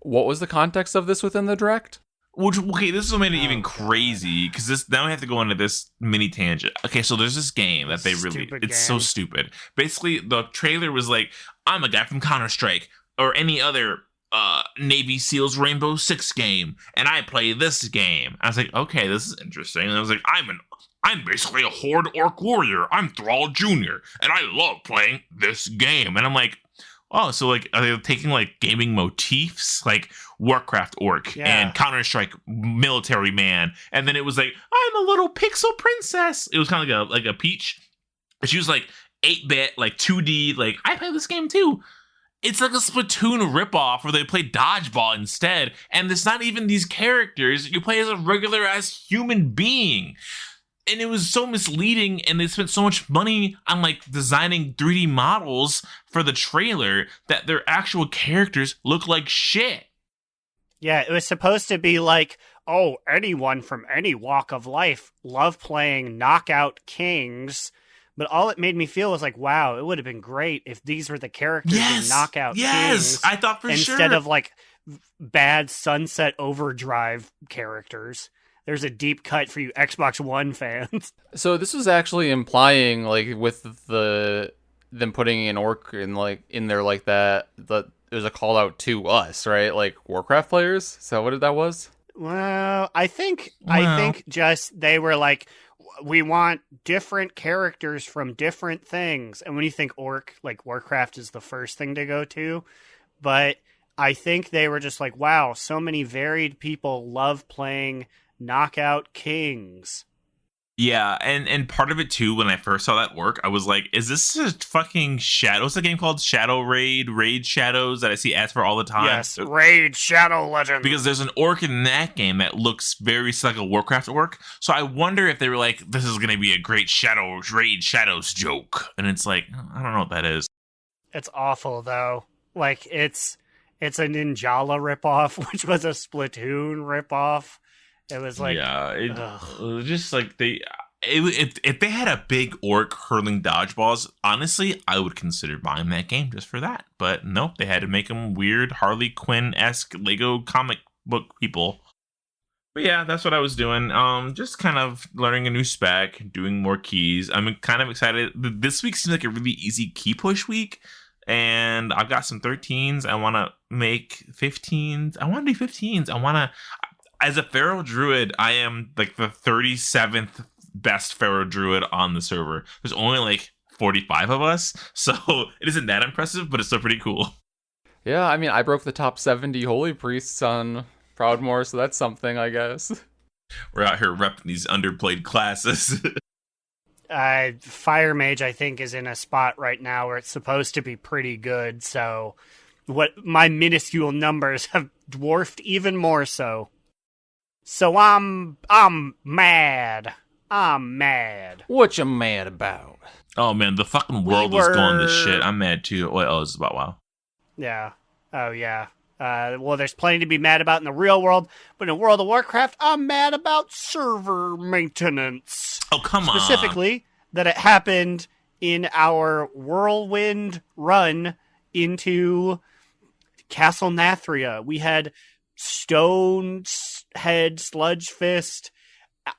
What was the context of this within the direct? Which, okay, this is what made it even God. crazy, because this now we have to go into this mini tangent. Okay, so there's this game that they really, Stupid it's so game. stupid. Basically, the trailer was like, I'm a guy from Counter-Strike or any other Navy SEALs Rainbow Six game, and I play this game. I was like, okay, this is interesting. And I was like, I'm basically a Horde Orc Warrior. I'm Thrall Jr., and I love playing this game. And I'm like, oh, so like, are they taking like gaming motifs, like Warcraft Orc Yeah. and Counter-Strike Military Man? And then it was like, I'm a little pixel princess. It was kind of like a Peach. She was like 8-bit, like 2D, like, I play this game too. It's like a Splatoon ripoff where they play dodgeball instead, and it's not even these characters. You play as a regular ass human being. And it was so misleading, and they spent so much money on like designing 3D models for the trailer that their actual characters look like shit. Yeah, it was supposed to be like, oh, anyone from any walk of life love playing Knockout Kings. But all it made me feel was like, wow, it would have been great if these were the characters in Knockout Kings. I thought for sure. Instead of like bad Sunset Overdrive characters. There's a deep cut for you Xbox One fans. So this was actually implying, like, with them putting an orc in there like that it was a call out to us, right? Like Warcraft players. Is that what that was? Well, I think Well. just they were like, we want different characters from different things. And when you think orc, like Warcraft is the first thing to go to. But I think they were just like, wow, so many varied people love playing Knockout Kings. Yeah, and part of it too, when I first saw that work, I was like, is this a fucking Shadow? What's the game called? Shadow Raid Shadows that I see ads for all the time? Yes, Raid Shadow Legends. Because there's an orc in that game that looks very like a Warcraft orc. So I wonder if they were like, this is going to be a great Raid Shadows joke. And it's like, I don't know what that is. It's awful though. Like it's a Ninjala ripoff, which was a Splatoon ripoff. It was like, yeah, it ugh. was just like if they had a big orc hurling dodgeballs, honestly, I would consider buying that game just for that. But nope, they had to make them weird Harley Quinn-esque Lego comic book people. But yeah, that's what I was doing. Just kind of learning a new spec, doing more keys. I'm kind of excited. This week seems like a really easy key push week. And I've got some 13s. I want to make 15s. I want to do 15s. As a Pharaoh Druid, I am like the 37th best Pharaoh Druid on the server. There's only like 45 of us, so it isn't that impressive, but it's still pretty cool. Yeah, I mean, I broke the top 70 holy priests on Proudmoore, so that's something, I guess. We're out here repping these underplayed classes. Fire Mage, I think, is in a spot right now where it's supposed to be pretty good, so what my minuscule numbers have dwarfed even more so. So I'm mad. I'm mad. What you mad about? Oh man, the fucking world is going to shit. I'm mad too. Oh, it's about WoW. Yeah. Oh, yeah. Well, there's plenty to be mad about in the real world, but in World of Warcraft, I'm mad about server maintenance. Oh, come on. Specifically, that it happened in our whirlwind run into Castle Nathria. We had Stone Head Sludge Fist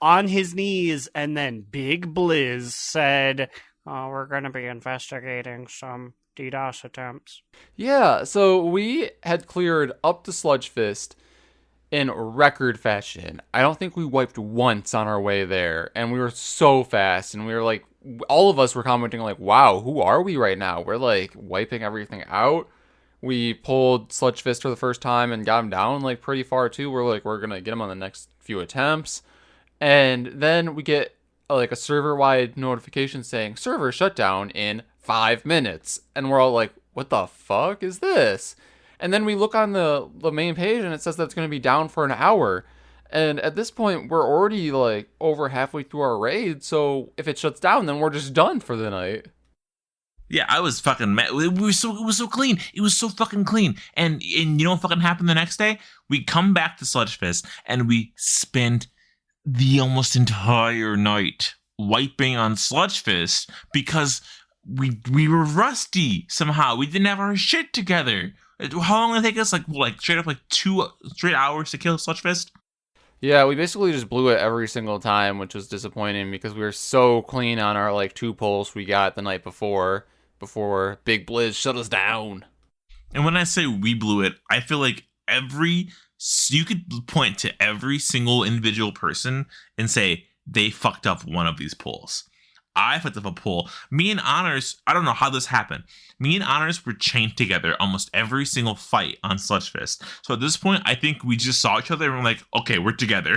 on his knees, and then Big Blizz said, "Oh, we're going to be investigating some DDoS attempts." Yeah, so we had cleared up the Sludge Fist in record fashion. I don't think we wiped once on our way there, and we were so fast, and we were like, all of us were commenting like, wow, who are we right now? We're like wiping everything out. We pulled Sludge Fist for the first time and got him down like pretty far too. We're like, we're gonna get him on the next few attempts. And then we get like a server-wide notification saying server shut down in 5 minutes. And we're all like, what the fuck is this? And then we look on the main page and it says that it's going to be down for an hour. And at this point, we're already like over halfway through our raid. So if it shuts down, then we're just done for the night. Yeah, I was fucking mad. It was so clean. It was so fucking clean. And you know what fucking happened the next day? We come back to Sludge Fist and we spent the almost entire night wiping on Sludge Fist because we were rusty somehow. We didn't have our shit together. How long did it take us? Like straight up 2 straight hours to kill Sludge Fist? Yeah, we basically just blew it every single time, which was disappointing because we were so clean on our like 2 pulls we got the night before Big Blizz shut us down. And when I say we blew it, I feel like you could point to every single individual person and say they fucked up one of these pulls. I fucked up a pull. Me and Honors, I don't know how this happened. Me and Honors were chained together almost every single fight on Sludge Fist. So at this point, I think we just saw each other and we're like, okay, we're together.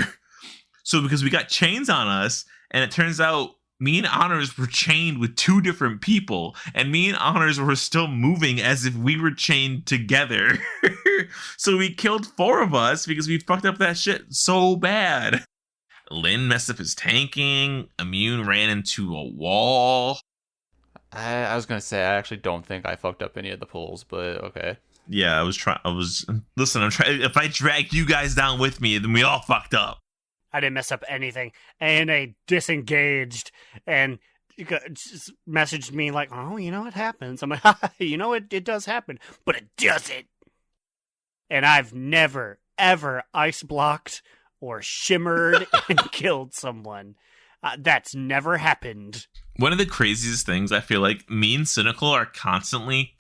So because we got chains on us, and it turns out me and Honors were chained with 2 different people, and me and Honors were still moving as if we were chained together. So we killed 4 of us because we fucked up that shit so bad. Lynn messed up his tanking. Immune ran into a wall. I was gonna say I actually don't think I fucked up any of the pulls, but okay. Yeah, listen, I'm trying. If I drag you guys down with me, then we all fucked up. I didn't mess up anything. ANA disengaged and just messaged me like, oh, you know what happens? I'm like, you know it does happen, but it doesn't. And I've never, ever ice blocked or shimmered and killed someone. That's never happened. One of the craziest things, I feel like me and Cynical are constantly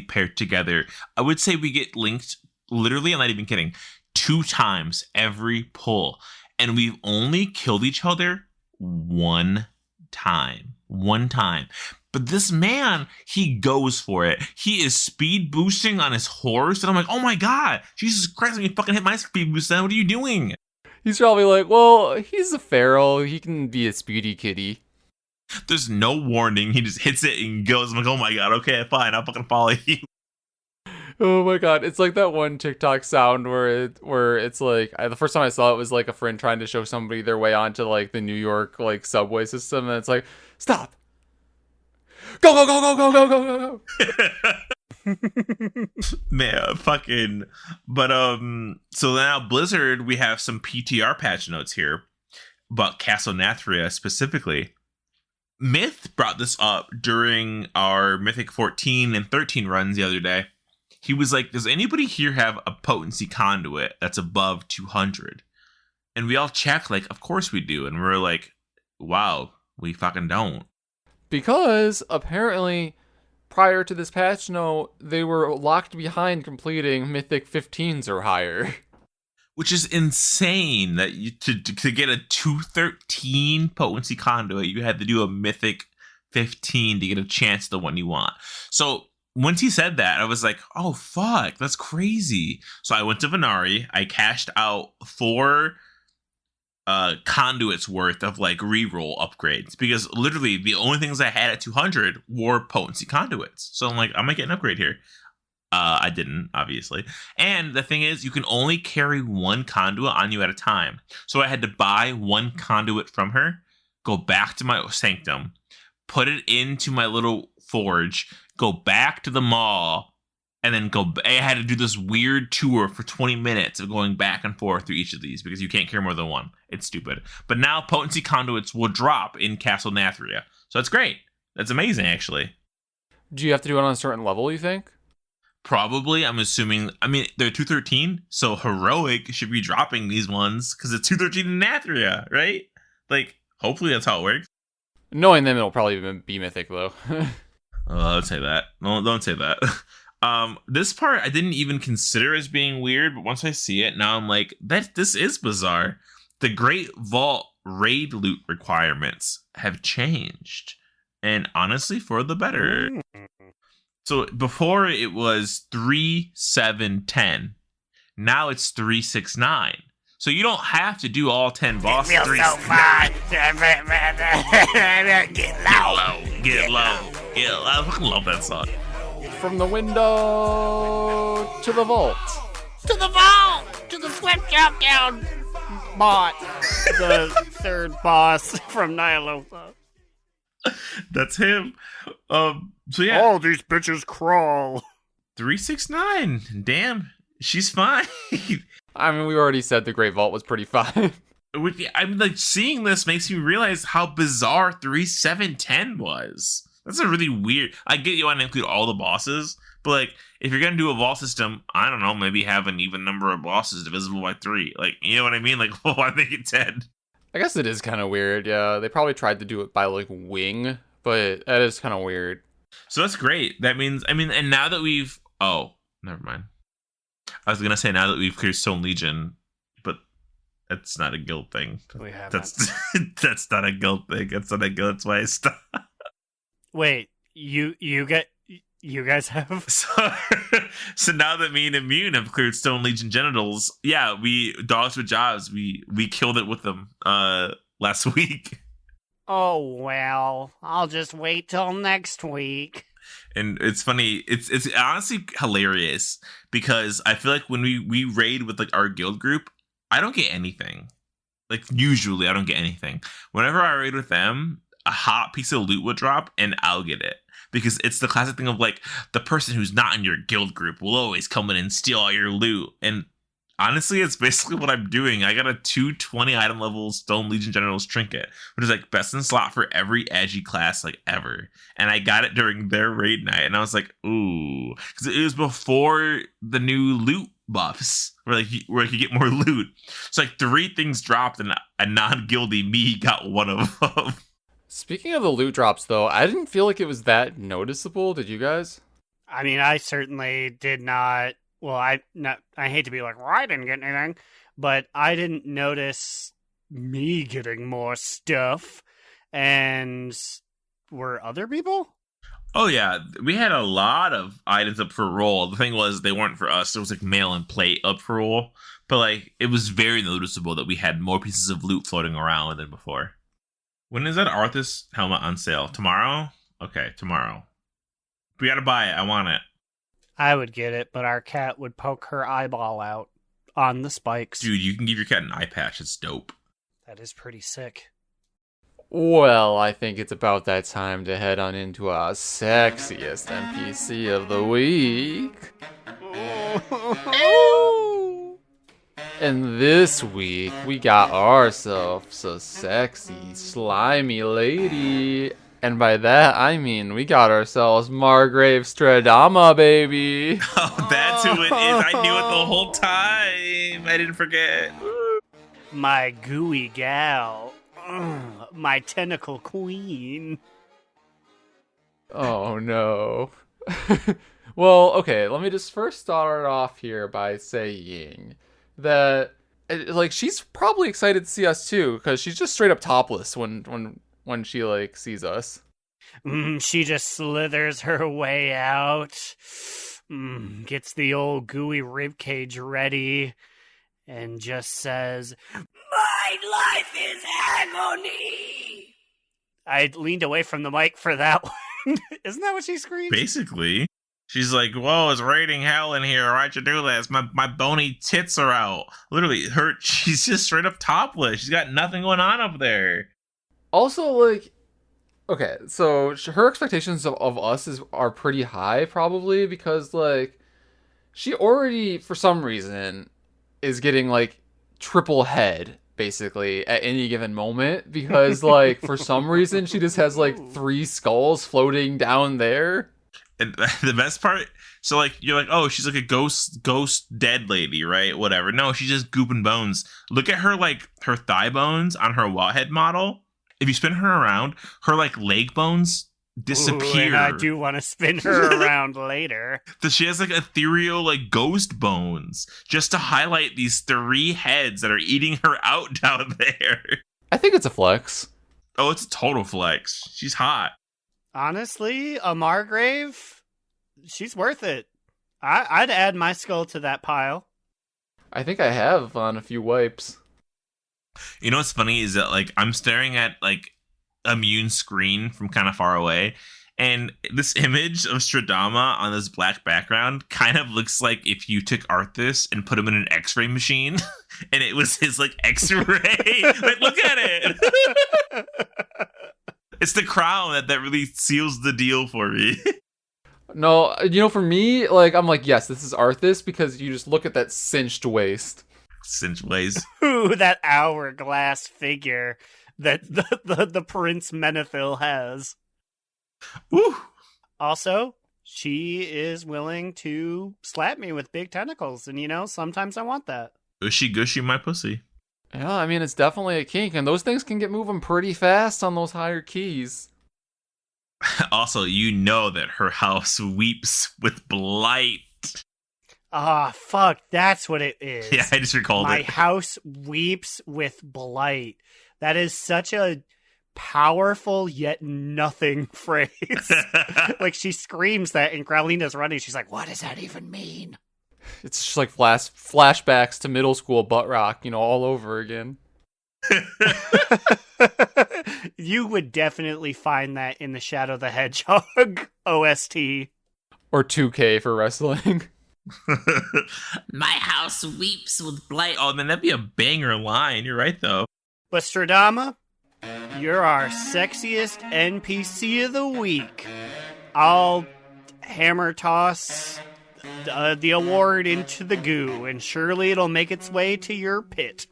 paired together. I would say we get linked, literally, I'm not even kidding, 2 times every pull. And we've only killed each other 1 time. 1 time. But this man, he goes for it. He is speed boosting on his horse. And I'm like, oh my god, Jesus Christ, let me fucking hit my speed boost then. What are you doing? He's probably like, well, he's a feral. He can be a speedy kitty. There's no warning. He just hits it and goes. I'm like, oh my god, okay, fine, I'll fucking follow you. Oh my god, it's like that one TikTok sound where it's like, the first time I saw it was like a friend trying to show somebody their way onto like the New York like subway system, and it's like, stop. Go, go, go, go, go, go, go, go. Man, fucking. But so now Blizzard, we have some PTR patch notes here about Castle Nathria specifically. Myth brought this up during our Mythic 14 and 13 runs the other day. He was like, does anybody here have a potency conduit that's above 200? And we all checked, like, of course we do. And we're like, wow, we fucking don't. Because apparently prior to this patch note, they were locked behind completing Mythic 15s or higher. Which is insane that you to get a 213 potency conduit, you had to do a Mythic 15 to get a chance at the one you want. So once he said that, I was like, oh, fuck, that's crazy. So I went to Venari. I cashed out 4 conduits worth of like reroll upgrades because literally the only things I had at 200 were potency conduits. So I'm like, I might get an upgrade here. I didn't, obviously. And the thing is, you can only carry 1 conduit on you at a time. So I had to buy 1 conduit from her, go back to my sanctum, put it into my little forge, go back to the mall, and then I had to do this weird tour for 20 minutes of going back and forth through each of these because you can't carry more than 1. It's stupid. But now potency conduits will drop in Castle Nathria. So that's great. That's amazing, actually. Do you have to do it on a certain level, you think? Probably, I'm assuming. I mean, they're 213, so heroic should be dropping these ones because it's 213 in Nathria, right? Like, hopefully that's how it works. Knowing them, it'll probably even be mythic, though. Don't say that. Don't say that. This part I didn't even consider as being weird, but once I see it, now I'm like, this is bizarre. The Great Vault raid loot requirements have changed, and honestly, for the better. So before it was 3, 7, 10. Now it's 3, 6, 9. So you don't have to do all 10 bosses. It feels so fun. Get low. Get low. I fucking love that song. From the window to the vault. To the vault! To the swift jump down bot. The 3rd boss from Nyalosa. That's him. So yeah. All these bitches crawl. 369. Damn, she's fine. I mean, we already said the Great Vault was pretty fine. I'm like, seeing this makes me realize how bizarre 3, 7, 10 was. That's a really weird. I get you want to include all the bosses, but like, if you're gonna do a vault system, I don't know, maybe have an even number of bosses divisible by 3. Like, you know what I mean? Like, why make it 10? I guess it is kind of weird, yeah. They probably tried to do it by, like, wing, but that is kind of weird. So that's great. That means, and now that we've... Oh, never mind. I was going to say now that we've cleared Stone Legion, but that's not a guild thing. We haven't. That's not a guild thing. That's not a guild. That's why I stopped. Wait, you guys have? So now that me and Immune have cleared Stone Legion genitals, yeah, dogs with jobs, we killed it with them last week. Oh, well, I'll just wait till next week. And it's funny, it's honestly hilarious because I feel like when we raid with like our guild group, I don't get anything. Like, usually I don't get anything. Whenever I raid with them, a hot piece of loot would drop and I'll get it. Because it's the classic thing of like, the person who's not in your guild group will always come in and steal all your loot. And honestly, it's basically what I'm doing. I got a 220 item level Stone Legion General's trinket, which is like best in slot for every edgy class like ever. And I got it during their raid night, and I was like, ooh, because it was before the new loot buffs, where I could get more loot. So like 3 things dropped, and a non-guildy me got one of them. Speaking of the loot drops, though, I didn't feel like it was that noticeable. Did you guys? I mean, I certainly did not. Well, I hate to be like, well, I didn't get anything, but I didn't notice me getting more stuff. And were other people? Oh yeah, we had a lot of items up for roll. The thing was, they weren't for us. There was like mail and plate up for roll, but like it was very noticeable that we had more pieces of loot floating around than before. When is that Arthas helmet on sale? Tomorrow? Okay, tomorrow. We gotta buy it. I want it. I would get it, but our cat would poke her eyeball out on the spikes. Dude, you can give your cat an eye patch. It's dope. That is pretty sick. Well, I think it's about that time to head on into our sexiest NPC of the week. And this week, we got ourselves a sexy, slimy lady. And by that, I mean we got ourselves Margrave Stradama, baby. Oh, that's who it is. I knew it the whole time. I didn't forget. My gooey gal. My tentacle queen. Oh, no. Well, okay, let me just first start off here by saying that, like, she's probably excited to see us, too, because she's just straight up topless when she, like, sees us. She just slithers her way out, gets the old gooey ribcage ready, and just says, "My life is agony." I leaned away from the mic for that one. Isn't that what she screamed? Basically. She's like, whoa, it's raining hell in here. Why'd you do this? My bony tits are out. Literally, she's just straight up topless. She's got nothing going on up there. Also, like, okay, so her expectations of us are pretty high, probably, because, like, she already, for some reason, is getting, like, triple head, basically, at any given moment, because, like, for some reason, she just has, like, 3 skulls floating down there. And the best part, so, like, you're like, oh, she's like a ghost dead lady, right? Whatever. No, she's just gooping bones. Look at her, like, her thigh bones on her Wowhead model. If you spin her around, her, like, leg bones disappear. Ooh, and I do want to spin her around later. So she has, like, ethereal, like, ghost bones, just to highlight these 3 heads that are eating her out down there. I think it's a flex. Oh, it's a total flex. She's hot. Honestly, a Margrave, she's worth it. I'd add my skull to that pile. I think I have on a few wipes. You know what's funny is that, like, I'm staring at, like, Immune screen from kind of far away, and this image of Stradama on this black background kind of looks like if you took Arthas and put him in an X-ray machine, and it was his, like, X-ray. Like, look at it! It's the crown that really seals the deal for me. No, you know, for me, like, I'm like, yes, this is Arthas, because you just look at that cinched waist. Cinched waist. Ooh, that hourglass figure that the Prince Menethil has. Woo! Also, she is willing to slap me with big tentacles, and, you know, sometimes I want that. Gushy gushy my pussy. Yeah, I mean, it's definitely a kink, and those things can get moving pretty fast on those higher keys. Also, you know that her house weeps with blight. Ah, fuck, that's what it is. Yeah, I just recalled My it. house weeps with blight. That is such a powerful yet nothing phrase. Like, she screams that, and Growlina's running. She's like, what does that even mean? It's just like flashbacks to middle school butt rock, you know, all over again. You would definitely find that in the Shadow the Hedgehog OST. Or 2K for wrestling. My house weeps with blight. Oh, man, that'd be a banger line. You're right, though. But Stradama, you're our sexiest NPC of the week. I'll hammer toss the award into the goo, and surely it'll make its way to your pit.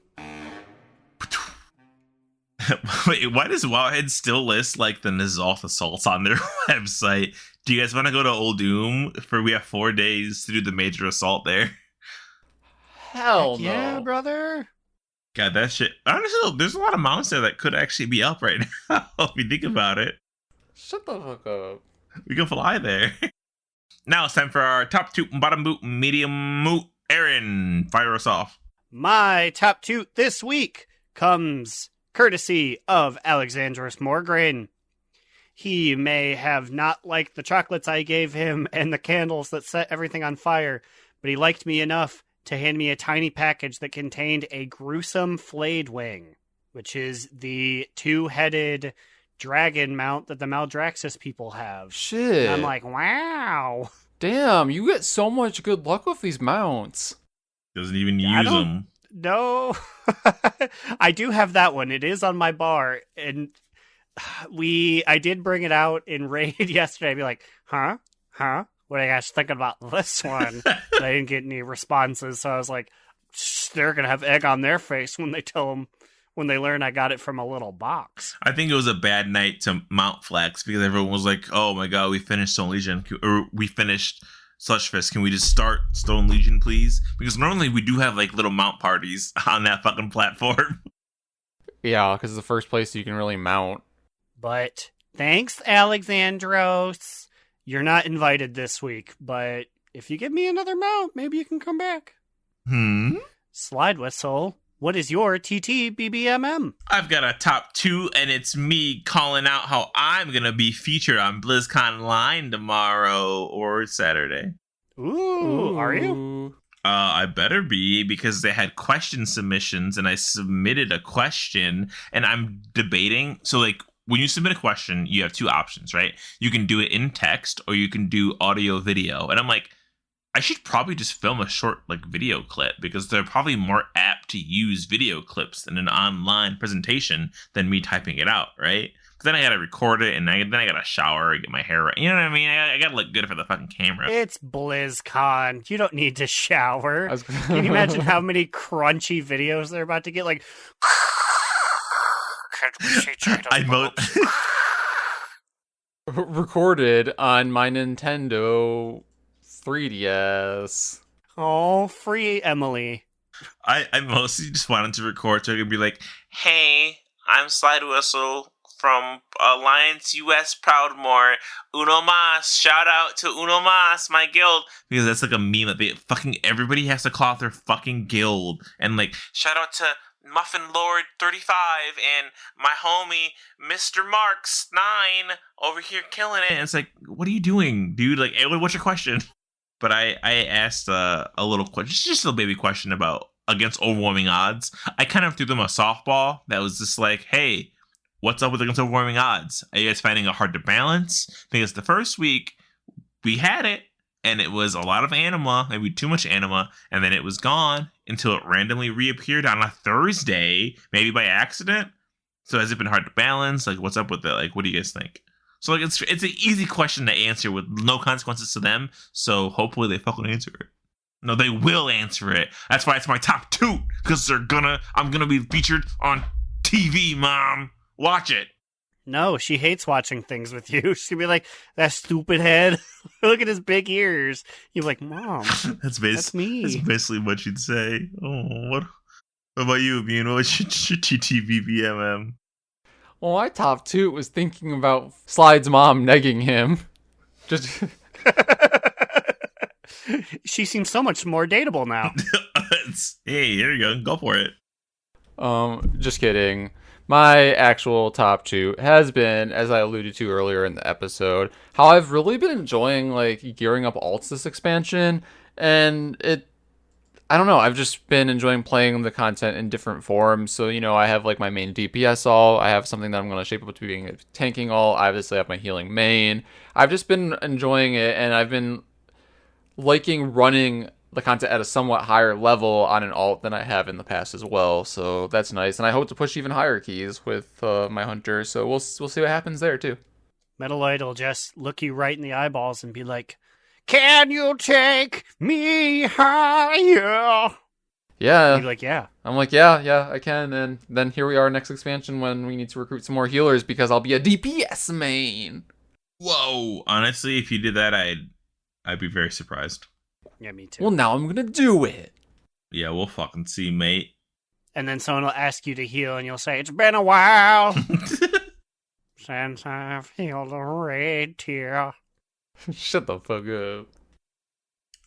Wait, why does Wowhead still list, like, the N'Zoth assaults on their website? Do you guys want to go to Old Doom? We have 4 days to do the major assault there. Hell no. Yeah, brother. God, that shit. Honestly, there's a lot of mounts there that could actually be up right now, if you think about it. Shut the fuck up. We can fly there. Now it's time for our top toot, bottom boot, medium moot. Aaron, fire us off. My top toot this week comes courtesy of Alexandros Morgraine. He may have not liked the chocolates I gave him and the candles that set everything on fire, but he liked me enough to hand me a tiny package that contained a gruesome flayed wing, which is the 2-headed dragon mount that the Maldraxxus people have. Shit. And I'm like, wow. Damn, you get so much good luck with these mounts. Doesn't even use them. No. I do have that one. It is on my bar, and I did bring it out in raid yesterday. I'd be like, huh? What are you guys thinking about this one? I didn't get any responses, so I was like, they're gonna have egg on their face when they learn I got it from a little box. I think it was a bad night to mount flex because everyone was like, oh my god, we finished Stone Legion, or we finished Sludgefist. Can we just start Stone Legion, please? Because normally we do have, like, little mount parties on that fucking platform. Yeah, because it's the first place you can really mount. But thanks, Alexandros. You're not invited this week, but if you give me another mount, maybe you can come back. Slidewhistle, what is your TTBBMM? I've got a top 2, and it's me calling out how I'm going to be featured on BlizzConline tomorrow or Saturday. Ooh, are you? I better be, because they had question submissions, and I submitted a question, and I'm debating. So, like, when you submit a question, you have 2 options, right? You can do it in text, or you can do audio video. And I'm like, I should probably just film a short, like, video clip, because they're probably more apt to use video clips in an online presentation than me typing it out, right? But then I gotta record it, and then I gotta shower, get my hair right. You know what I mean? I gotta look good for the fucking camera. It's BlizzCon. You don't need to shower. Can you imagine how many crunchy videos they're about to get? Like, Recorded on my Nintendo 3DS. Oh, free Emily. I mostly just wanted to record so I could be like, hey, I'm Slidewhistle from Alliance US Proudmoore. Uno Mas. Shout out to Uno Mas, my guild. Because that's like a meme that fucking everybody has to call out their fucking guild. And like, shout out to Muffin Lord 35 and my homie Mr. Marks 9 over here killing it. And it's like, what are you doing, dude? Like, hey, what's your question? But I asked a little question, just a little baby question about against overwhelming odds. I kind of threw them a softball that was just like, hey, what's up with against overwhelming odds? Are you guys finding it hard to balance? Because the first week we had it, and it was a lot of anima, maybe too much anima, and then it was gone until it randomly reappeared on a Thursday, maybe by accident. So has it been hard to balance? Like, what's up with it? Like, what do you guys think? So, like, it's an easy question to answer with no consequences to them. So hopefully they fucking answer it. No, they will answer it. That's why it's my top 2, because I'm gonna be featured on TV, Mom. Watch it. No, she hates watching things with you. She'd be like, that stupid head. Look at his big ears. You're like, Mom, that's me. That's basically what she'd say. Oh, what about you, Immune? What's your TTBBMM? Well, my top 2 was thinking about Slide's mom negging him. Just she seems so much more dateable now. Hey, here you go. Go for it. Just kidding. My actual top 2 has been, as I alluded to earlier in the episode, how I've really been enjoying, like, gearing up alts this expansion, and I don't know, I've just been enjoying playing the content in different forms. So, you know, I have, like, my main DPS all, I have something that I'm going to shape up to being a tanking all, I obviously have my healing main. I've just been enjoying it, and I've been liking running the content at a somewhat higher level on an alt than I have in the past as well, so that's nice. And I hope to push even higher keys with my hunter, so we'll see what happens there too. Metaloid will just look you right in the eyeballs and be like, "Can you take me higher?" Yeah. And you're like, yeah. I'm like, yeah, I can. And then here we are next expansion when we need to recruit some more healers because I'll be a DPS main. Whoa! Honestly, if you did that, I'd be very surprised. Yeah, me too. Well, now I'm gonna do it. Yeah, we'll fucking see, mate. And then someone will ask you to heal, and you'll say, "It's been a while since I've healed a red tear." Shut the fuck up.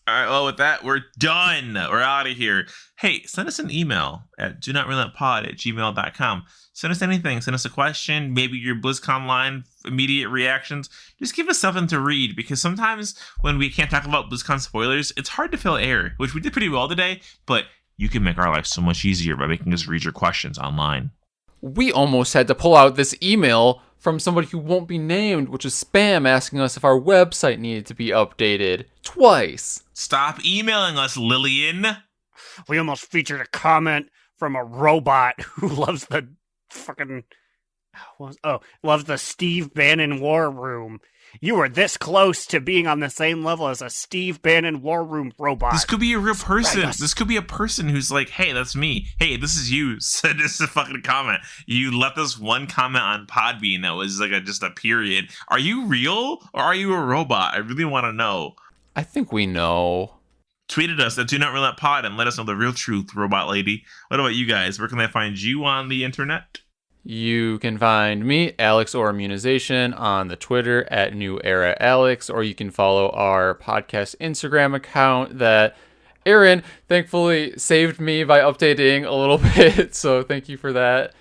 Alright, well, with that, we're done. We're out of here. Hey, send us an email at donotrelentpod@gmail.com. Send us anything. Send us a question, maybe your BlizzConline immediate reactions. Just give us something to read, because sometimes when we can't talk about BlizzCon spoilers, it's hard to fill air, which we did pretty well today, but you can make our life so much easier by making us read your questions online. We almost had to pull out this email from somebody who won't be named, which is spam, asking us if our website needed to be updated twice. Stop emailing us, Lillian. We almost featured a comment from a robot who loves the fucking... loves the Steve Bannon War Room. You were this close to being on the same level as a Steve Bannon War Room robot. This could be a real person. This could be a person who's like, hey, that's me. Hey, this is you. Send us a fucking comment. You left us one comment on Podbean that was like just a period. Are you real or are you a robot? I really want to know. I think we know. Tweet at us at Do Not Relent Pod and let us know the real truth, robot lady. What about you guys? Where can they find you on the internet? You can find me, Alex or Immunization, on the Twitter at New Era Alex, or you can follow our podcast Instagram account that Aaron thankfully saved me by updating a little bit, so thank you for that.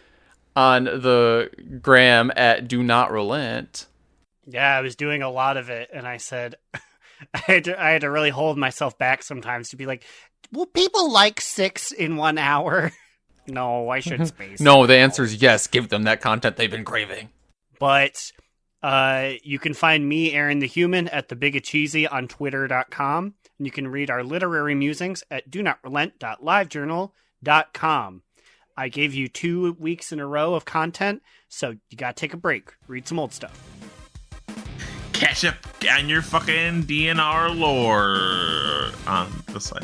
On the gram at Do Not Relent. Yeah, I was doing a lot of it, and I said I had to really hold myself back sometimes to be like, will people like 6 in 1 hour? No, I should space. No, the answer is yes. Give them that content they've been craving. But you can find me, Aaron the Human, at thebigacheesy on twitter.com. And you can read our literary musings at donotrelent.livejournal.com. I gave you 2 weeks in a row of content, so you gotta take a break. Read some old stuff. Catch up on your fucking DNR lore on the site.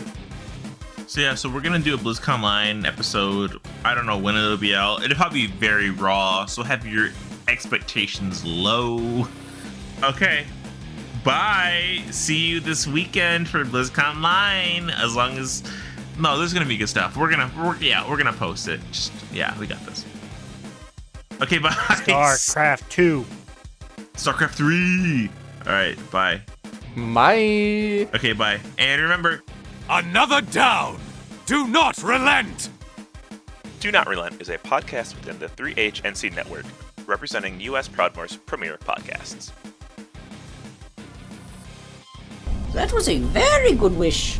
So yeah, so we're gonna do a BlizzConline episode. I don't know when it'll be out. It'll probably be very raw, so have your expectations low. Okay. Bye. See you this weekend for BlizzConline. As long as there's gonna be good stuff. We're gonna post it. We got this. Okay, bye. StarCraft 2. StarCraft 3. All right, bye. Bye. Okay, bye. And remember, Another down! Do not relent! Do Not Relent is a podcast within the 3HNC network, representing U.S. Proudmoore's premier podcasts. That was a very good wish.